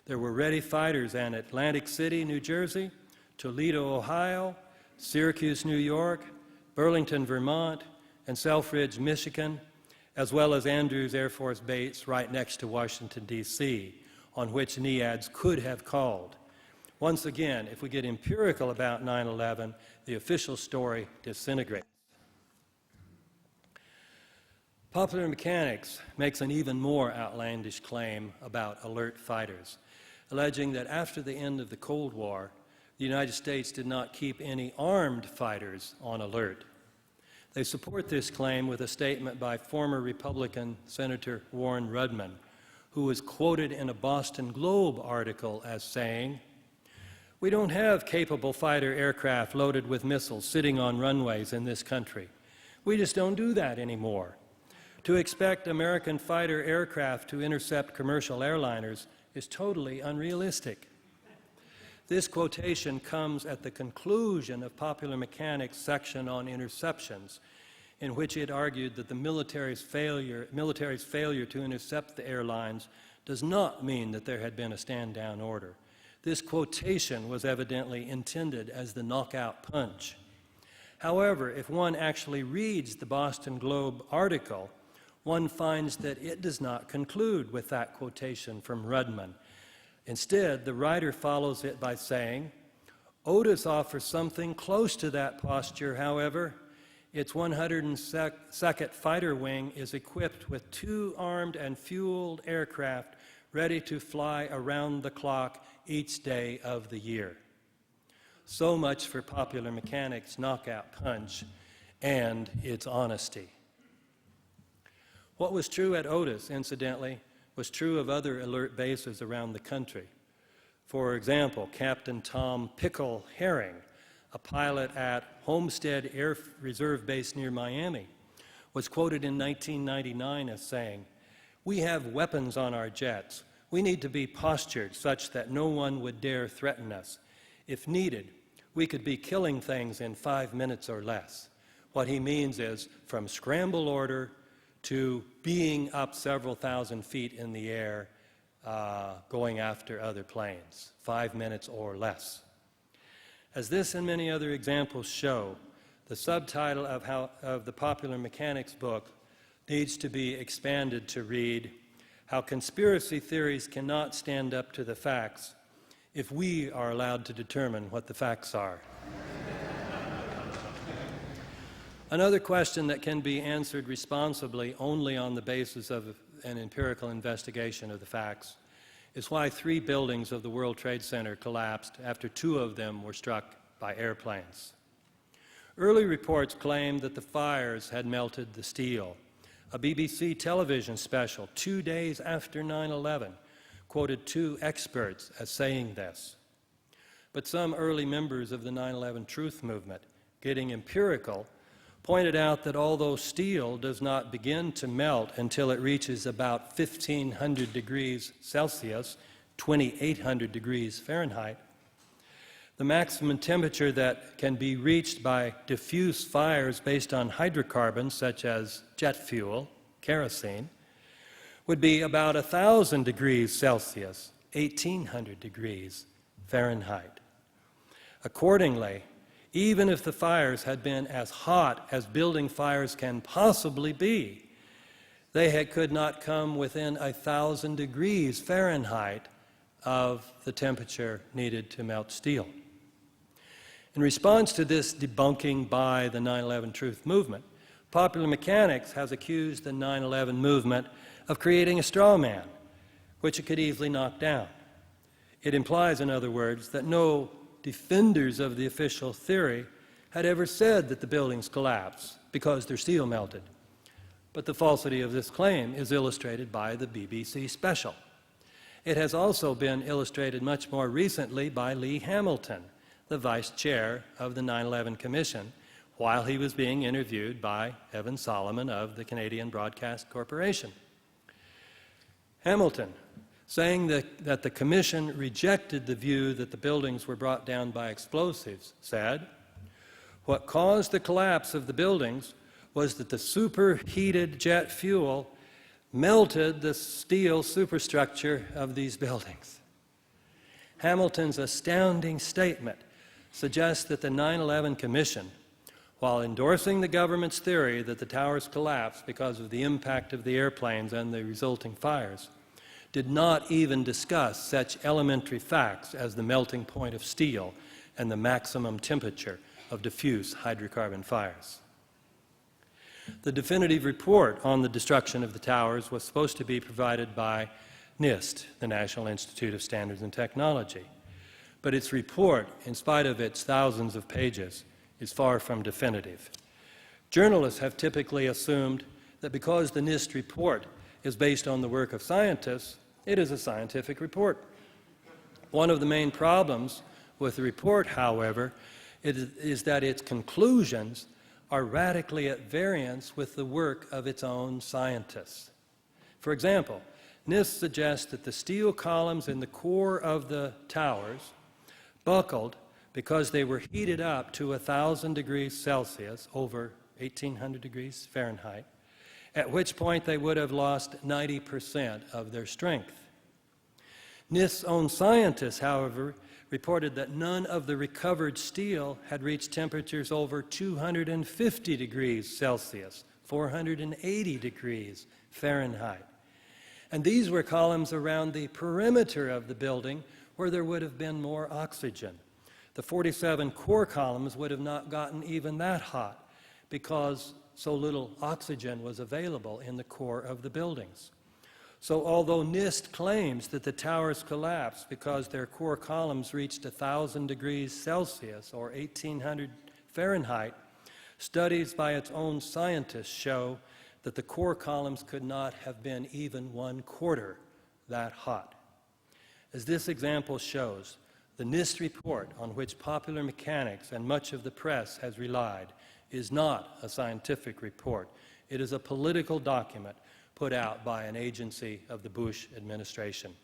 There were ready fighters in Atlantic City, New Jersey, Toledo, Ohio, Syracuse, New York, Burlington, Vermont, and Selfridge, Michigan, as well as Andrews Air Force Base right next to Washington, D.C., on which NEADS could have called. Once again, if we get empirical about 9/11, the official story disintegrates. Popular Mechanics makes an even more outlandish claim about alert fighters, alleging that after the end of the Cold War, the United States did not keep any armed fighters on alert. They support this claim with a statement by former Republican Senator Warren Rudman, who was quoted in a Boston Globe article as saying, "We don't have capable fighter aircraft loaded with missiles sitting on runways in this country. We just don't do that anymore. To expect American fighter aircraft to intercept commercial airliners is totally unrealistic." This quotation comes at the conclusion of Popular Mechanics' section on interceptions, in which it argued that the military's failure to intercept the airlines does not mean that there had been a stand-down order. This quotation was evidently intended as the knockout punch. However, if one actually reads the Boston Globe article, one finds that it does not conclude with that quotation from Rudman. Instead, the writer follows it by saying, "Otis offers something close to that posture, however. Its 102nd Fighter Wing is equipped with 2 armed and fueled aircraft ready to fly around the clock each day of the year." So much for Popular Mechanics' knockout punch and its honesty. What was true at Otis, incidentally, was true of other alert bases around the country. For example, Captain Tom Pickle Herring, a pilot at Homestead Air Reserve Base near Miami, was quoted in 1999 as saying, "We have weapons on our jets. We need to be postured such that no one would dare threaten us. If needed, we could be killing things in 5 minutes or less." What he means is from scramble order to being up several thousand feet in the air, going after other planes, 5 minutes or less. As this and many other examples show, the subtitle of the Popular Mechanics book needs to be expanded to read, "How Conspiracy Theories Cannot Stand Up to the Facts If We Are Allowed to Determine What the Facts Are." Another question that can be answered responsibly only on the basis of an empirical investigation of the facts is why 3 buildings of the World Trade Center collapsed after 2 of them were struck by airplanes. Early reports claimed that the fires had melted the steel. A BBC television special 2 days after 9/11 quoted 2 experts as saying this. But some early members of the 9/11 truth movement, Getting Empirical, pointed out that although steel does not begin to melt until it reaches about 1,500 degrees Celsius, 2,800 degrees Fahrenheit, the maximum temperature that can be reached by diffuse fires based on hydrocarbons such as jet fuel, kerosene, would be about 1,000 degrees Celsius, 1,800 degrees Fahrenheit. Accordingly, even if the fires had been as hot as building fires can possibly be, they could not come within 1,000 degrees Fahrenheit of the temperature needed to melt steel. In response to this debunking by the 9/11 truth movement, Popular Mechanics has accused the 9/11 movement of creating a straw man, which it could easily knock down. It implies, in other words, that no defenders of the official theory had ever said that the buildings collapsed because their steel melted. But the falsity of this claim is illustrated by the BBC special. It has also been illustrated much more recently by Lee Hamilton, the vice chair of the 9/11 Commission, while he was being interviewed by Evan Solomon of the Canadian Broadcast Corporation. Hamilton, saying that the Commission rejected the view that the buildings were brought down by explosives, said, "What caused the collapse of the buildings was that the superheated jet fuel melted the steel superstructure of these buildings." Hamilton's astounding statement suggests that the 9/11 Commission, while endorsing the government's theory that the towers collapsed because of the impact of the airplanes and the resulting fires, did not even discuss such elementary facts as the melting point of steel and the maximum temperature of diffuse hydrocarbon fires. The definitive report on the destruction of the towers was supposed to be provided by NIST, the National Institute of Standards and Technology. But its report, in spite of its thousands of pages, is far from definitive. Journalists have typically assumed that because the NIST report is based on the work of scientists, it is a scientific report. One of the main problems with the report, however, is that its conclusions are radically at variance with the work of its own scientists. For example, NIST suggests that the steel columns in the core of the towers buckled because they were heated up to 1,000 degrees Celsius, over 1,800 degrees Fahrenheit, at which point they would have lost 90% of their strength. NIST's own scientists, however, reported that none of the recovered steel had reached temperatures over 250 degrees Celsius, 480 degrees Fahrenheit. And these were columns around the perimeter of the building where there would have been more oxygen. The 47 core columns would have not gotten even that hot because so little oxygen was available in the core of the buildings. So although NIST claims that the towers collapsed because their core columns reached 1,000 degrees Celsius or 1,800 Fahrenheit, studies by its own scientists show that the core columns could not have been even 1/4 that hot. As this example shows, the NIST report on which popular mechanics and much of the press has relied is not a scientific report. It is a political document put out by an agency of the Bush administration.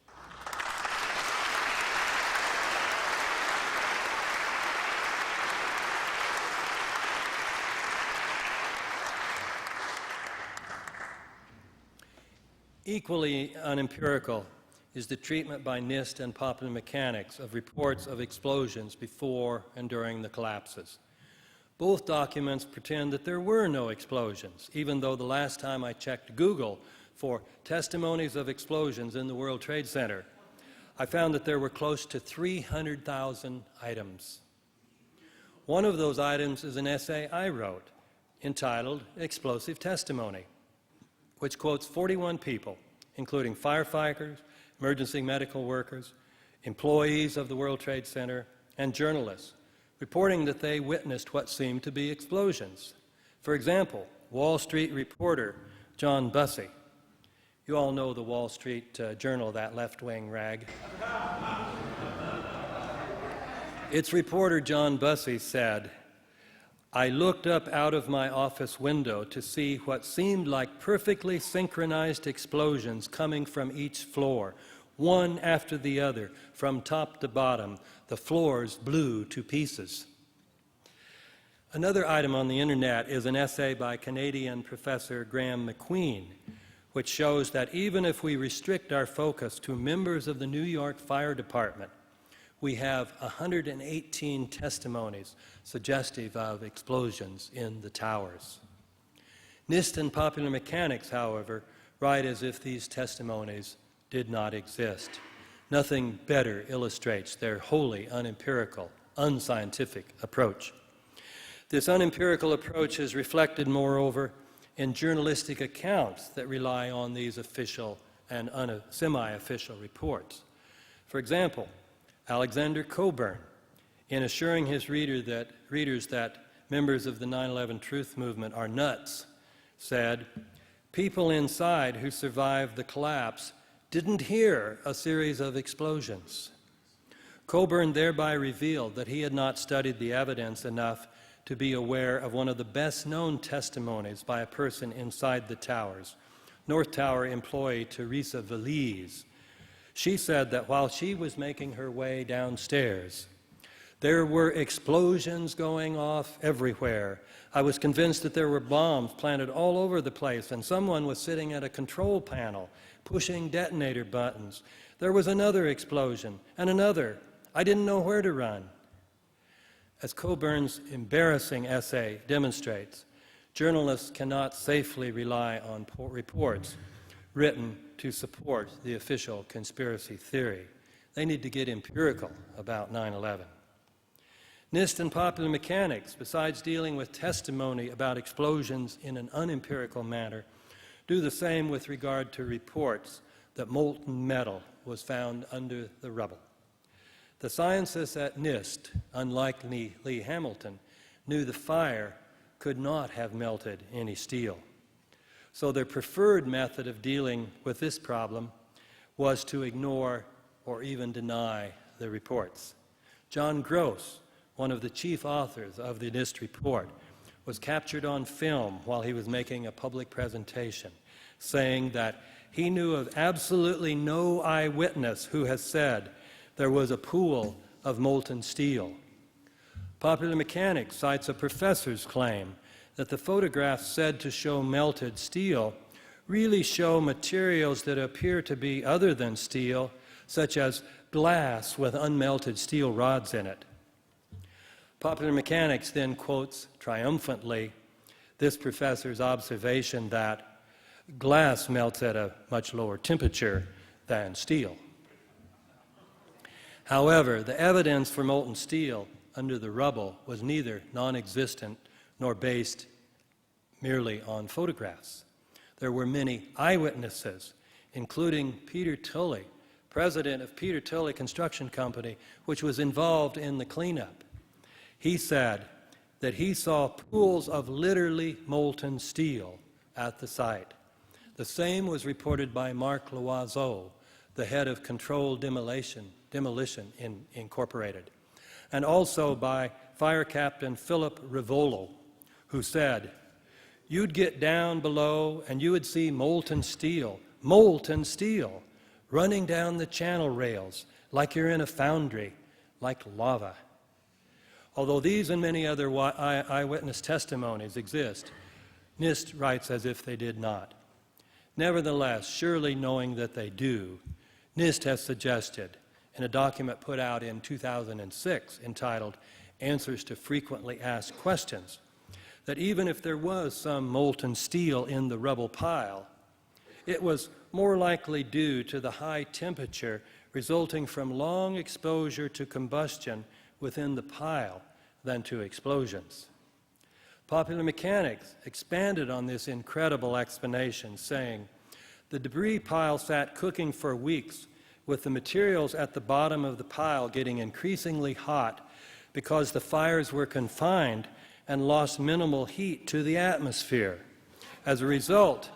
Equally unempirical is the treatment by NIST and popular mechanics of reports of explosions before and during the collapses. Both documents pretend that there were no explosions, even though the last time I checked Google for testimonies of explosions in the World Trade Center, I found that there were close to 300,000 items. One of those items is an essay I wrote entitled Explosive Testimony, which quotes 41 people, including firefighters, emergency medical workers, employees of the World Trade Center, and journalists, reporting that they witnessed what seemed to be explosions. For example, Wall Street reporter John Bussey. You all know the Wall Street Journal, that left-wing rag. Its reporter John Bussey said, "I looked up out of my office window to see what seemed like perfectly synchronized explosions coming from each floor, one after the other, from top to bottom. The floors blew to pieces." Another item on the internet is an essay by Canadian professor Graham McQueen, which shows that even if we restrict our focus to members of the New York Fire Department, we have 118 testimonies suggestive of explosions in the towers. NIST and popular mechanics, however, write as if these testimonies did not exist. Nothing better illustrates their wholly unempirical, unscientific approach. This unempirical approach is reflected, moreover, in journalistic accounts that rely on these official and semi-official reports. For example, Alexander Cockburn, in assuring his readers that members of the 9/11 Truth Movement are nuts, said, "People inside who survived the collapse didn't hear a series of explosions." Cockburn thereby revealed that he had not studied the evidence enough to be aware of one of the best-known testimonies by a person inside the towers, North Tower employee Teresa Valise. She said that while she was making her way downstairs, there were explosions going off everywhere. I was convinced that there were bombs planted all over the place, and someone was sitting at a control panel, pushing detonator buttons. There was another explosion, and another. I didn't know where to run. As Cockburn's embarrassing essay demonstrates, journalists cannot safely rely on reports written to support the official conspiracy theory. They need to get empirical about 9/11. NIST and Popular Mechanics, besides dealing with testimony about explosions in an unempirical manner, do the same with regard to reports that molten metal was found under the rubble. The scientists at NIST, unlike Lee Hamilton, knew the fire could not have melted any steel. So their preferred method of dealing with this problem was to ignore or even deny the reports. John Gross, one of the chief authors of the NIST report, was captured on film while he was making a public presentation, saying that he knew of absolutely no eyewitness who has said there was a pool of molten steel. Popular Mechanics cites a professor's claim that the photographs said to show melted steel really show materials that appear to be other than steel, such as glass with unmelted steel rods in it. Popular Mechanics then quotes triumphantly this professor's observation that glass melts at a much lower temperature than steel. However, the evidence for molten steel under the rubble was neither non-existent nor based merely on photographs. There were many eyewitnesses, including Peter Tully, president of Peter Tully Construction Company, which was involved in the cleanup. He said that he saw pools of literally molten steel at the site. The same was reported by Mark Loiseau, the head of Controlled Demolition Incorporated, and also by Fire Captain Philip Rivolo, who said, "You'd get down below and you would see molten steel, running down the channel rails like you're in a foundry, like lava." Although these and many other eyewitness testimonies exist, NIST writes as if they did not. Nevertheless, surely knowing that they do, NIST has suggested in a document put out in 2006 entitled Answers to Frequently Asked Questions that even if there was some molten steel in the rubble pile, it was more likely due to the high temperature resulting from long exposure to combustion within the pile than to explosions. Popular Mechanics expanded on this incredible explanation, saying, "The debris pile sat cooking for weeks, with the materials at the bottom of the pile getting increasingly hot because the fires were confined and lost minimal heat to the atmosphere. As a result,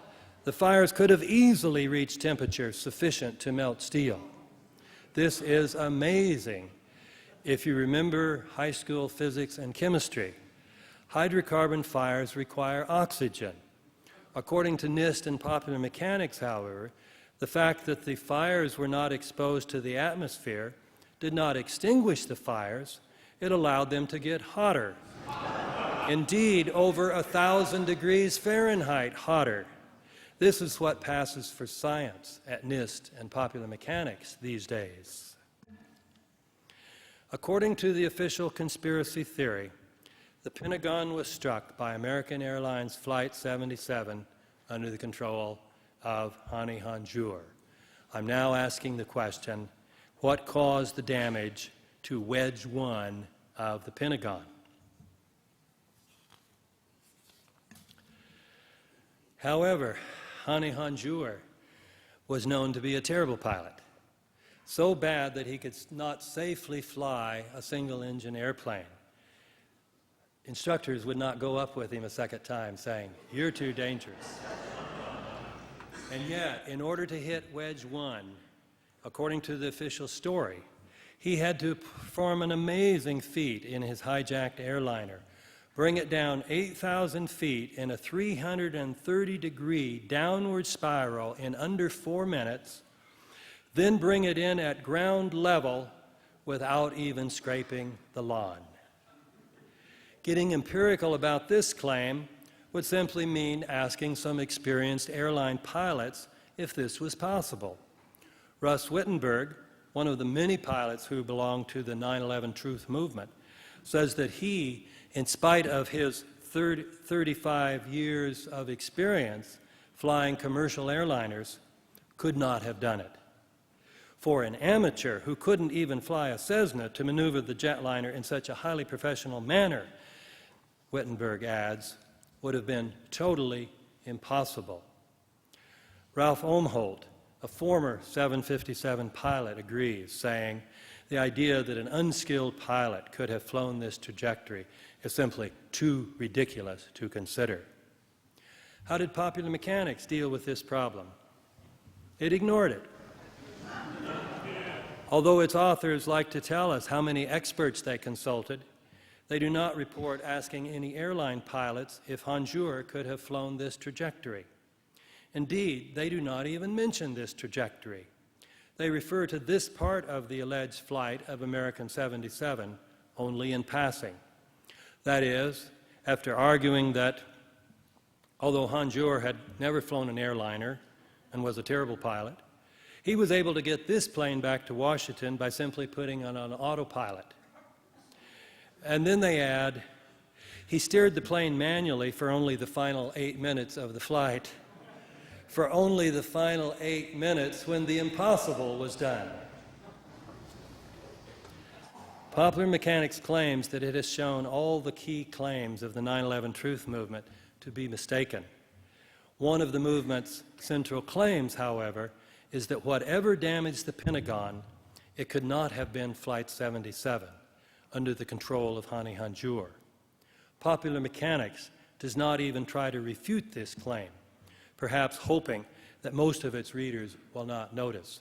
the fires could have easily reached temperatures sufficient to melt steel." This is amazing. If you remember high school physics and chemistry, hydrocarbon fires require oxygen. According to NIST and Popular Mechanics, however, the fact that the fires were not exposed to the atmosphere did not extinguish the fires, it allowed them to get hotter. Indeed, over 1,000 degrees Fahrenheit hotter. This is what passes for science at NIST and Popular Mechanics these days. According to the official conspiracy theory, the Pentagon was struck by American Airlines Flight 77 under the control of Hani Hanjour. I'm now asking the question, what caused the damage to Wedge 1 of the Pentagon? However, Hani Hanjour was known to be a terrible pilot, so bad that he could not safely fly a single-engine airplane. Instructors would not go up with him a second time, saying, "You're too dangerous." And yet, in order to hit Wedge 1, according to the official story, he had to perform an amazing feat in his hijacked airliner, bring it down 8,000 feet in a 330-degree downward spiral in under 4 minutes, then bring it in at ground level without even scraping the lawn. Getting empirical about this claim would simply mean asking some experienced airline pilots if this was possible. Russ Wittenberg, one of the many pilots who belong to the 9/11 Truth movement, says that he, in spite of his 35 years of experience flying commercial airliners, could not have done it. For an amateur who couldn't even fly a Cessna to maneuver the jetliner in such a highly professional manner, Wittenberg adds, would have been totally impossible. Ralph Omholt, a former 757 pilot, agrees, saying, the idea that an unskilled pilot could have flown this trajectory is simply too ridiculous to consider. How did popular mechanics deal with this problem? It ignored it. Although its authors like to tell us how many experts they consulted, they do not report asking any airline pilots if Honjour could have flown this trajectory. Indeed, they do not even mention this trajectory. They refer to this part of the alleged flight of American 77 only in passing. That is, after arguing that although Honjour had never flown an airliner and was a terrible pilot, he was able to get this plane back to Washington by simply putting it on autopilot. And then they add, he steered the plane manually for only the final 8 minutes of the flight, for only the final 8 minutes when the impossible was done. Popular Mechanics claims that it has shown all the key claims of the 9/11 truth movement to be mistaken. One of the movement's central claims, however, is that whatever damaged the Pentagon, it could not have been Flight 77 under the control of Hani Hanjour. Popular Mechanics does not even try to refute this claim, perhaps hoping that most of its readers will not notice.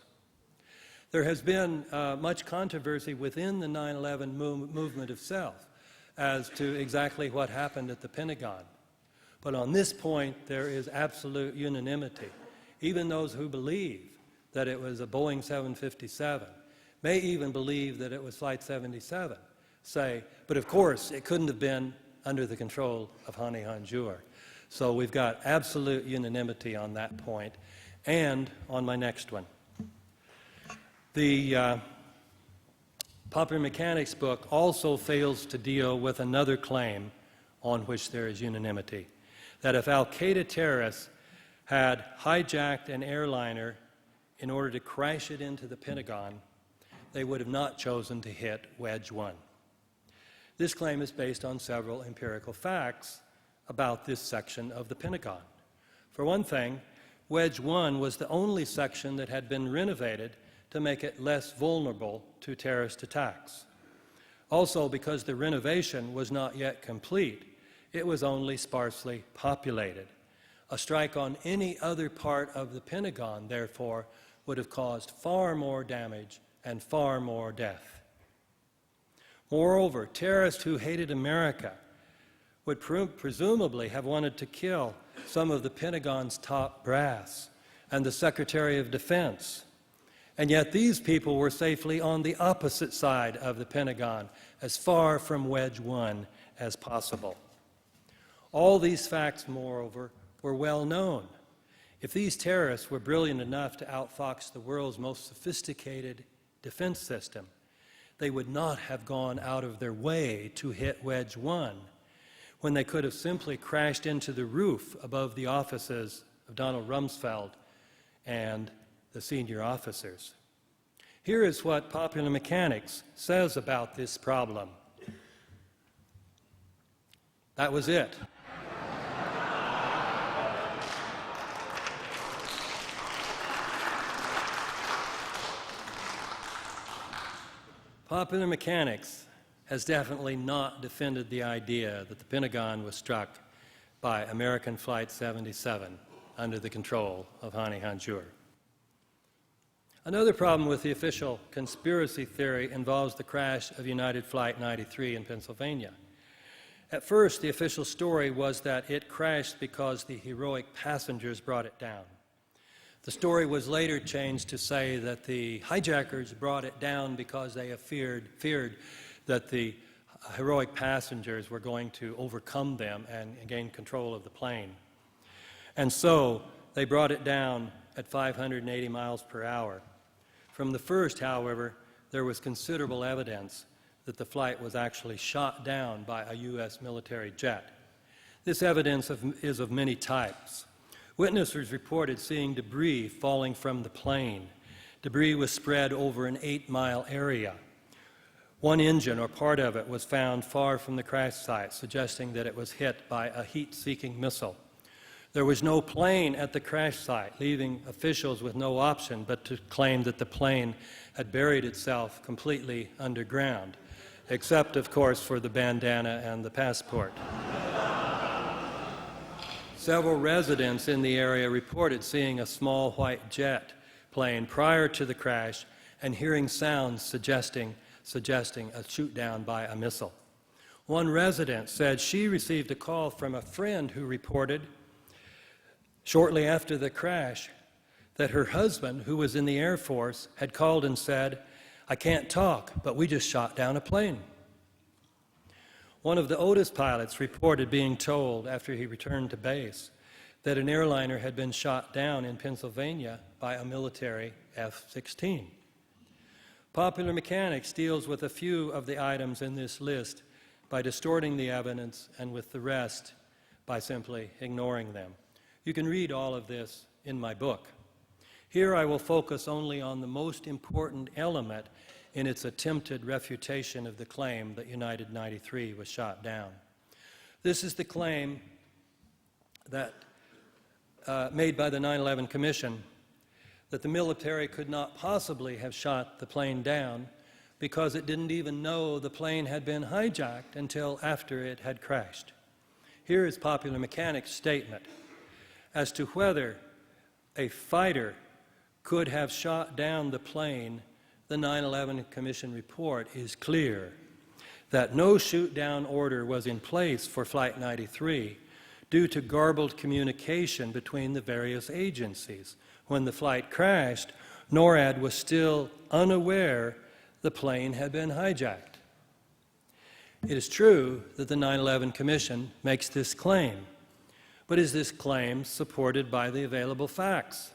There has been much controversy within the 9/11 movement itself as to exactly what happened at the Pentagon. But on this point, there is absolute unanimity. Even those who believe that it was a Boeing 757 may even believe that it was Flight 77, say, but of course, it couldn't have been under the control of Hani Hanjour. So we've got absolute unanimity on that point. And on my next one. The Popular Mechanics book also fails to deal with another claim on which there is unanimity, that if al-Qaeda terrorists had hijacked an airliner in order to crash it into the Pentagon, they would have not chosen to hit Wedge 1. This claim is based on several empirical facts about this section of the Pentagon. For one thing, Wedge 1 was the only section that had been renovated to make it less vulnerable to terrorist attacks. Also, because the renovation was not yet complete, it was only sparsely populated. A strike on any other part of the Pentagon, therefore, would have caused far more damage and far more death. Moreover, terrorists who hated America would presumably have wanted to kill some of the Pentagon's top brass and the Secretary of Defense. And yet these people were safely on the opposite side of the Pentagon, as far from Wedge 1 as possible. All these facts, moreover, were well known. If these terrorists were brilliant enough to outfox the world's most sophisticated defense system, they would not have gone out of their way to hit Wedge 1 when they could have simply crashed into the roof above the offices of Donald Rumsfeld and the senior officers. Here is what Popular Mechanics says about this problem. That was it. Popular Mechanics has definitely not defended the idea that the Pentagon was struck by American Flight 77 under the control of Hani Hanjour. Another problem with the official conspiracy theory involves the crash of United Flight 93 in Pennsylvania. At first, the official story was that it crashed because the heroic passengers brought it down. The story was later changed to say that the hijackers brought it down because they feared that the heroic passengers were going to overcome them and gain control of the plane. And so they brought it down at 580 miles per hour. From the first, however, there was considerable evidence that the flight was actually shot down by a U.S. military jet. This evidence is of many types. Witnesses reported seeing debris falling from the plane, Debris was spread over an 8-mile area. One engine or part of it was found far from the crash site, suggesting that it was hit by a heat-seeking missile. There was no plane at the crash site, leaving officials with no option but to claim that the plane had buried itself completely underground, except, of course, for the bandana and the passport. Several residents in the area reported seeing a small white jet plane prior to the crash and hearing sounds suggesting a shoot-down by a missile. One resident said she received a call from a friend who reported shortly after the crash that her husband, who was in the Air Force, had called and said, "I can't talk, but we just shot down a plane." One of the Otis pilots reported being told after he returned to base that an airliner had been shot down in Pennsylvania by a military F-16. Popular Mechanics deals with a few of the items in this list by distorting the evidence and with the rest by simply ignoring them. You can read all of this in my book. Here I will focus only on the most important element in its attempted refutation of the claim that United 93 was shot down. This is the claim that made by the 9/11 Commission that the military could not possibly have shot the plane down because it didn't even know the plane had been hijacked until after it had crashed. Here is Popular Mechanics' statement as to whether a fighter could have shot down the plane. The 9/11 Commission report is clear that no shoot-down order was in place for Flight 93 due to garbled communication between the various agencies. When the flight crashed, NORAD was still unaware the plane had been hijacked. It is true that the 9/11 Commission makes this claim, but is this claim supported by the available facts?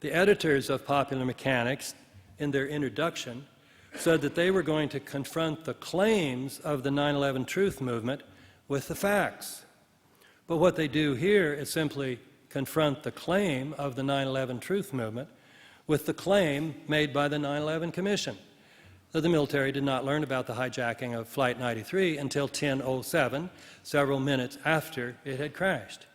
The editors of Popular Mechanics, in their introduction, said that they were going to confront the claims of the 9/11 Truth Movement with the facts. But what they do here is simply confront the claim of the 9/11 Truth Movement with the claim made by the 9/11 Commission that the military did not learn about the hijacking of Flight 93 until 10:07, several minutes after it had crashed.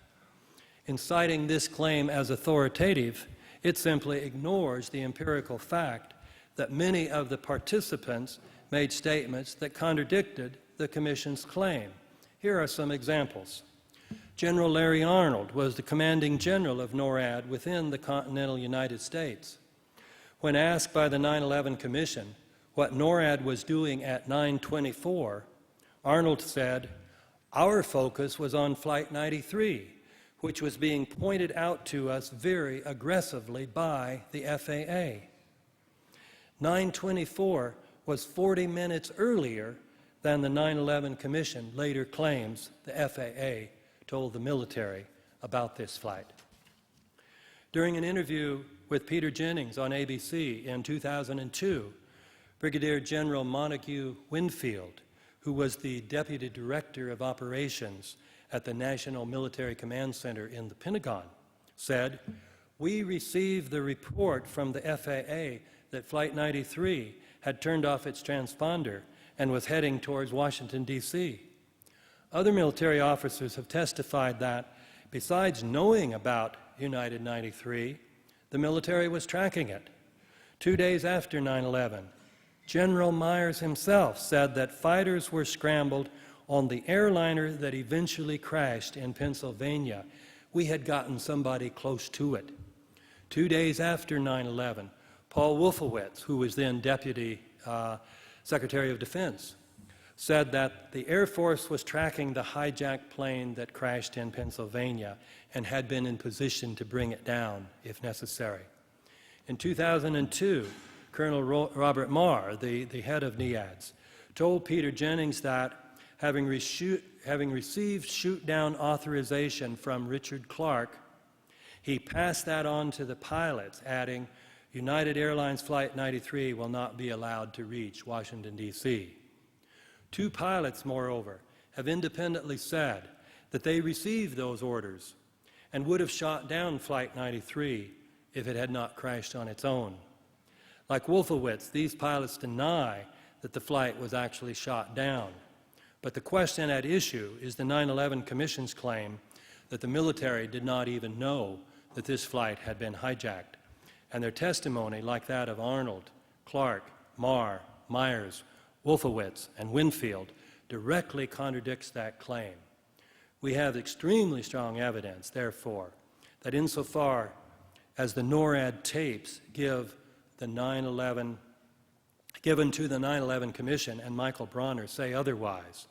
In citing this claim as authoritative, it simply ignores the empirical fact that many of the participants made statements that contradicted the Commission's claim. Here are some examples. General Larry Arnold was the commanding general of NORAD within the continental United States. When asked by the 9/11 Commission what NORAD was doing at 9/24, Arnold said, "Our focus was on Flight 93, which was being pointed out to us very aggressively by the FAA. 9/24 was 40 minutes earlier than the 9/11 Commission later claims the FAA told the military about this flight." During an interview with Peter Jennings on ABC in 2002, Brigadier General Montague Winfield, who was the Deputy Director of Operations at the National Military Command Center in the Pentagon, said, "We received the report from the FAA that Flight 93 had turned off its transponder and was heading towards Washington, D.C. Other military officers have testified that, besides knowing about United 93, the military was tracking it. 2 days after 9/11, General Myers himself said that fighters were scrambled on the airliner that eventually crashed in Pennsylvania. We had gotten somebody close to it. 2 days after 9/11, Paul Wolfowitz, who was then Deputy Secretary of Defense, said that the Air Force was tracking the hijacked plane that crashed in Pennsylvania and had been in position to bring it down if necessary. In 2002, Colonel Robert Marr, the head of NEADS, told Peter Jennings that having received shoot-down authorization from Richard Clark, he passed that on to the pilots, adding, "United Airlines Flight 93 will not be allowed to reach Washington, D.C." 2 pilots, moreover, have independently said that they received those orders and would have shot down Flight 93 if it had not crashed on its own. Like Wolfowitz, these pilots deny that the flight was actually shot down. But the question at issue is the 9/11 Commission's claim that the military did not even know that this flight had been hijacked. And their testimony, like that of Arnold, Clark, Marr, Myers, Wolfowitz, and Winfield, directly contradicts that claim. We have extremely strong evidence, therefore, that insofar as the NORAD tapes given to the 9/11 Commission and Michael Bronner say otherwise,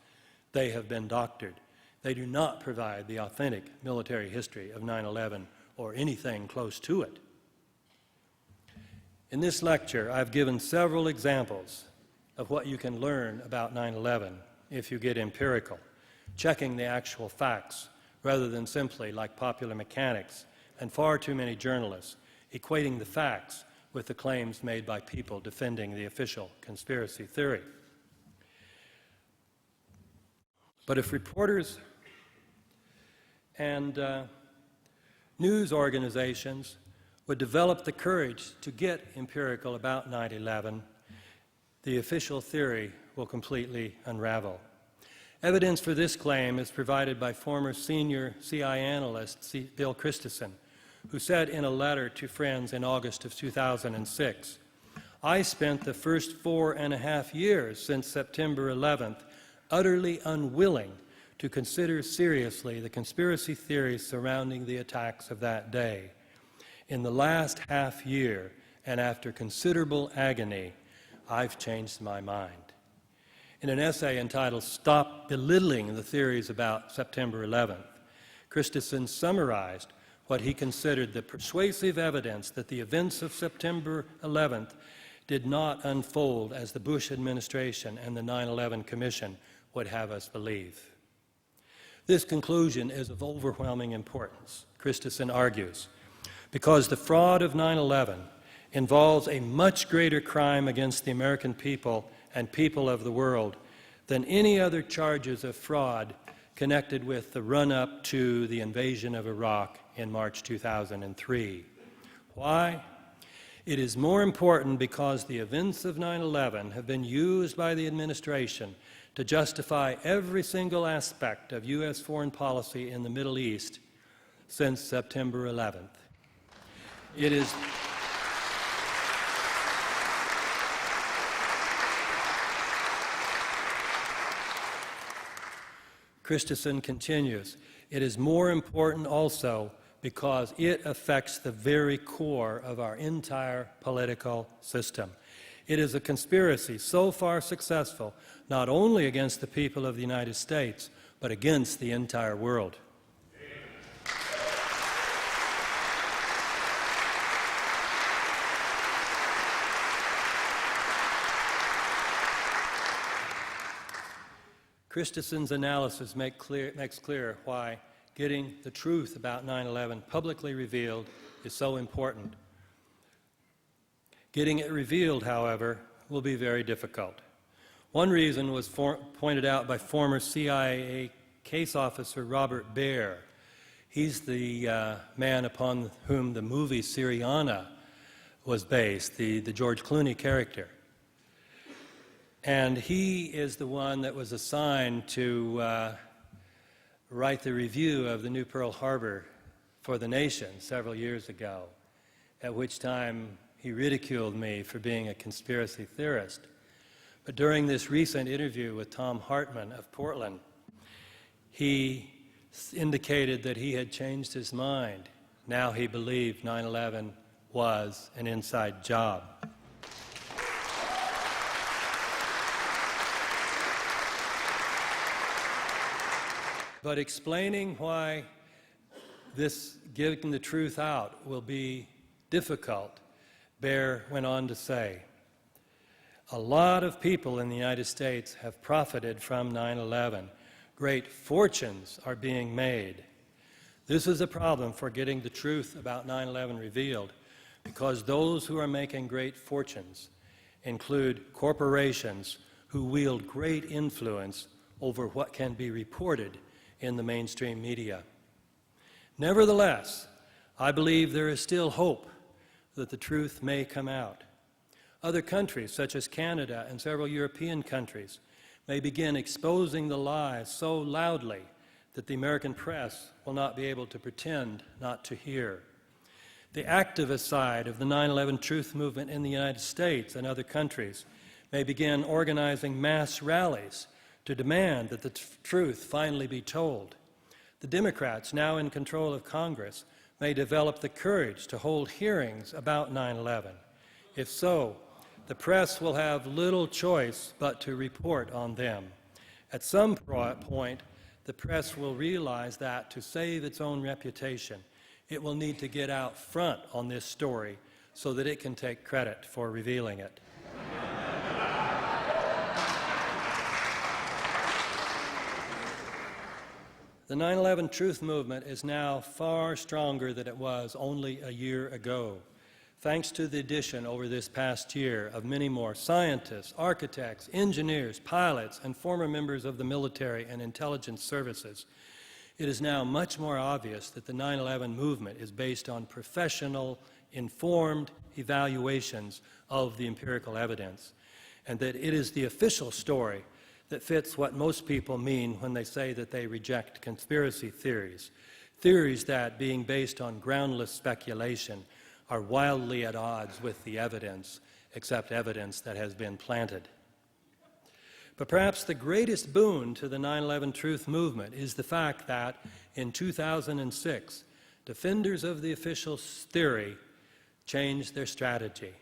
they have been doctored. They do not provide the authentic military history of 9/11 or anything close to it. In this lecture, I've given several examples of what you can learn about 9/11 if you get empirical, checking the actual facts rather than simply, like popular mechanics and far too many journalists, equating the facts with the claims made by people defending the official conspiracy theory. But if reporters and news organizations would develop the courage to get empirical about 9/11, the official theory will completely unravel. Evidence for this claim is provided by former senior CI analyst Bill Christensen, who said in a letter to friends in August of 2006, "I spent the first 4.5 years since September 11th utterly unwilling to consider seriously the conspiracy theories surrounding the attacks of that day. In the last half year, and after considerable agony, I've changed my mind." In an essay entitled "Stop Belittling the Theories About September 11th," Christensen summarized what he considered the persuasive evidence that the events of September 11th did not unfold as the Bush administration and the 9/11 Commission would have us believe. This conclusion is of overwhelming importance, Christensen argues, because the fraud of 9/11 involves a much greater crime against the American people and people of the world than any other charges of fraud connected with the run-up to the invasion of Iraq in March 2003. Why? It is more important because the events of 9/11 have been used by the administration to justify every single aspect of U.S. foreign policy in the Middle East since September 11th. It is Christensen continues, it is more important also because it affects the very core of our entire political system. It is a conspiracy so far successful not only against the people of the United States, but against the entire world. Christensen's analysis makes clear why getting the truth about 9/11 publicly revealed is so important. Getting it revealed, however, will be very difficult. One reason was pointed out by former CIA case officer Robert Baer. He's the man upon whom the movie Syriana was based, the George Clooney character. And he is the one that was assigned to write the review of the new Pearl Harbor for The Nation several years ago, at which time he ridiculed me for being a conspiracy theorist. But during this recent interview with Tom Hartman of Portland, he indicated that he had changed his mind. Now he believed 9/11 was an inside job. But explaining why this getting the truth out will be difficult, Baer went on to say, a lot of people in the United States have profited from 9/11. Great fortunes are being made. This is a problem for getting the truth about 9/11 revealed, because those who are making great fortunes include corporations who wield great influence over what can be reported in the mainstream media. Nevertheless, I believe there is still hope that the truth may come out. Other countries, such as Canada and several European countries, may begin exposing the lies so loudly that the American press will not be able to pretend not to hear. The activist side of the 9/11 truth movement in the United States and other countries may begin organizing mass rallies to demand that the truth finally be told. The Democrats, now in control of Congress, may develop the courage to hold hearings about 9/11. If so, the press will have little choice but to report on them. At some point, the press will realize that to save its own reputation, it will need to get out front on this story so that it can take credit for revealing it. The 9/11 truth movement is now far stronger than it was only a year ago, thanks to the addition over this past year of many more scientists, architects, engineers, pilots, and former members of the military and intelligence services. It is now much more obvious that the 9/11 movement is based on professional, informed evaluations of the empirical evidence, and that it is the official story that fits what most people mean when they say that they reject conspiracy theories. Theories that, being based on groundless speculation, are wildly at odds with the evidence, except evidence that has been planted. But perhaps the greatest boon to the 9/11 truth movement is the fact that in 2006, defenders of the official theory changed their strategy.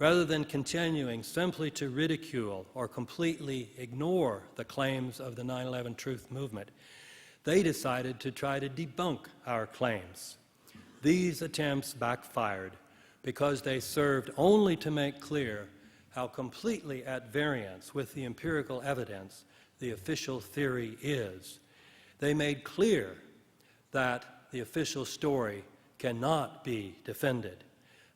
Rather than continuing simply to ridicule or completely ignore the claims of the 9/11 truth movement, they decided to try to debunk our claims. These attempts backfired because they served only to make clear how completely at variance with the empirical evidence the official theory is. They made clear that the official story cannot be defended.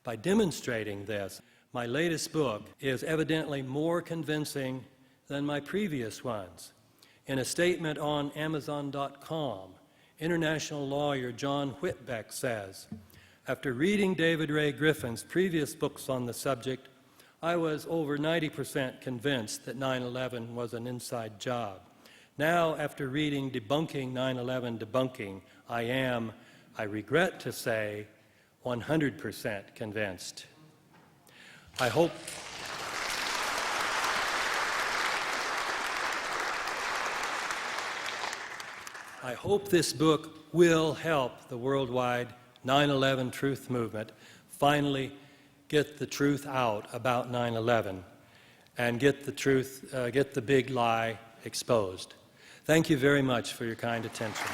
By demonstrating this, my latest book is evidently more convincing than my previous ones. In a statement on Amazon.com, international lawyer John Whitbeck says, "After reading David Ray Griffin's previous books on the subject, I was over 90% convinced that 9/11 was an inside job. Now, after reading Debunking 9/11 Debunking, I regret to say, 100% convinced." I hope this book will help the worldwide 9/11 truth movement finally get the truth out about 9/11 and get the big lie exposed. Thank you very much for your kind attention.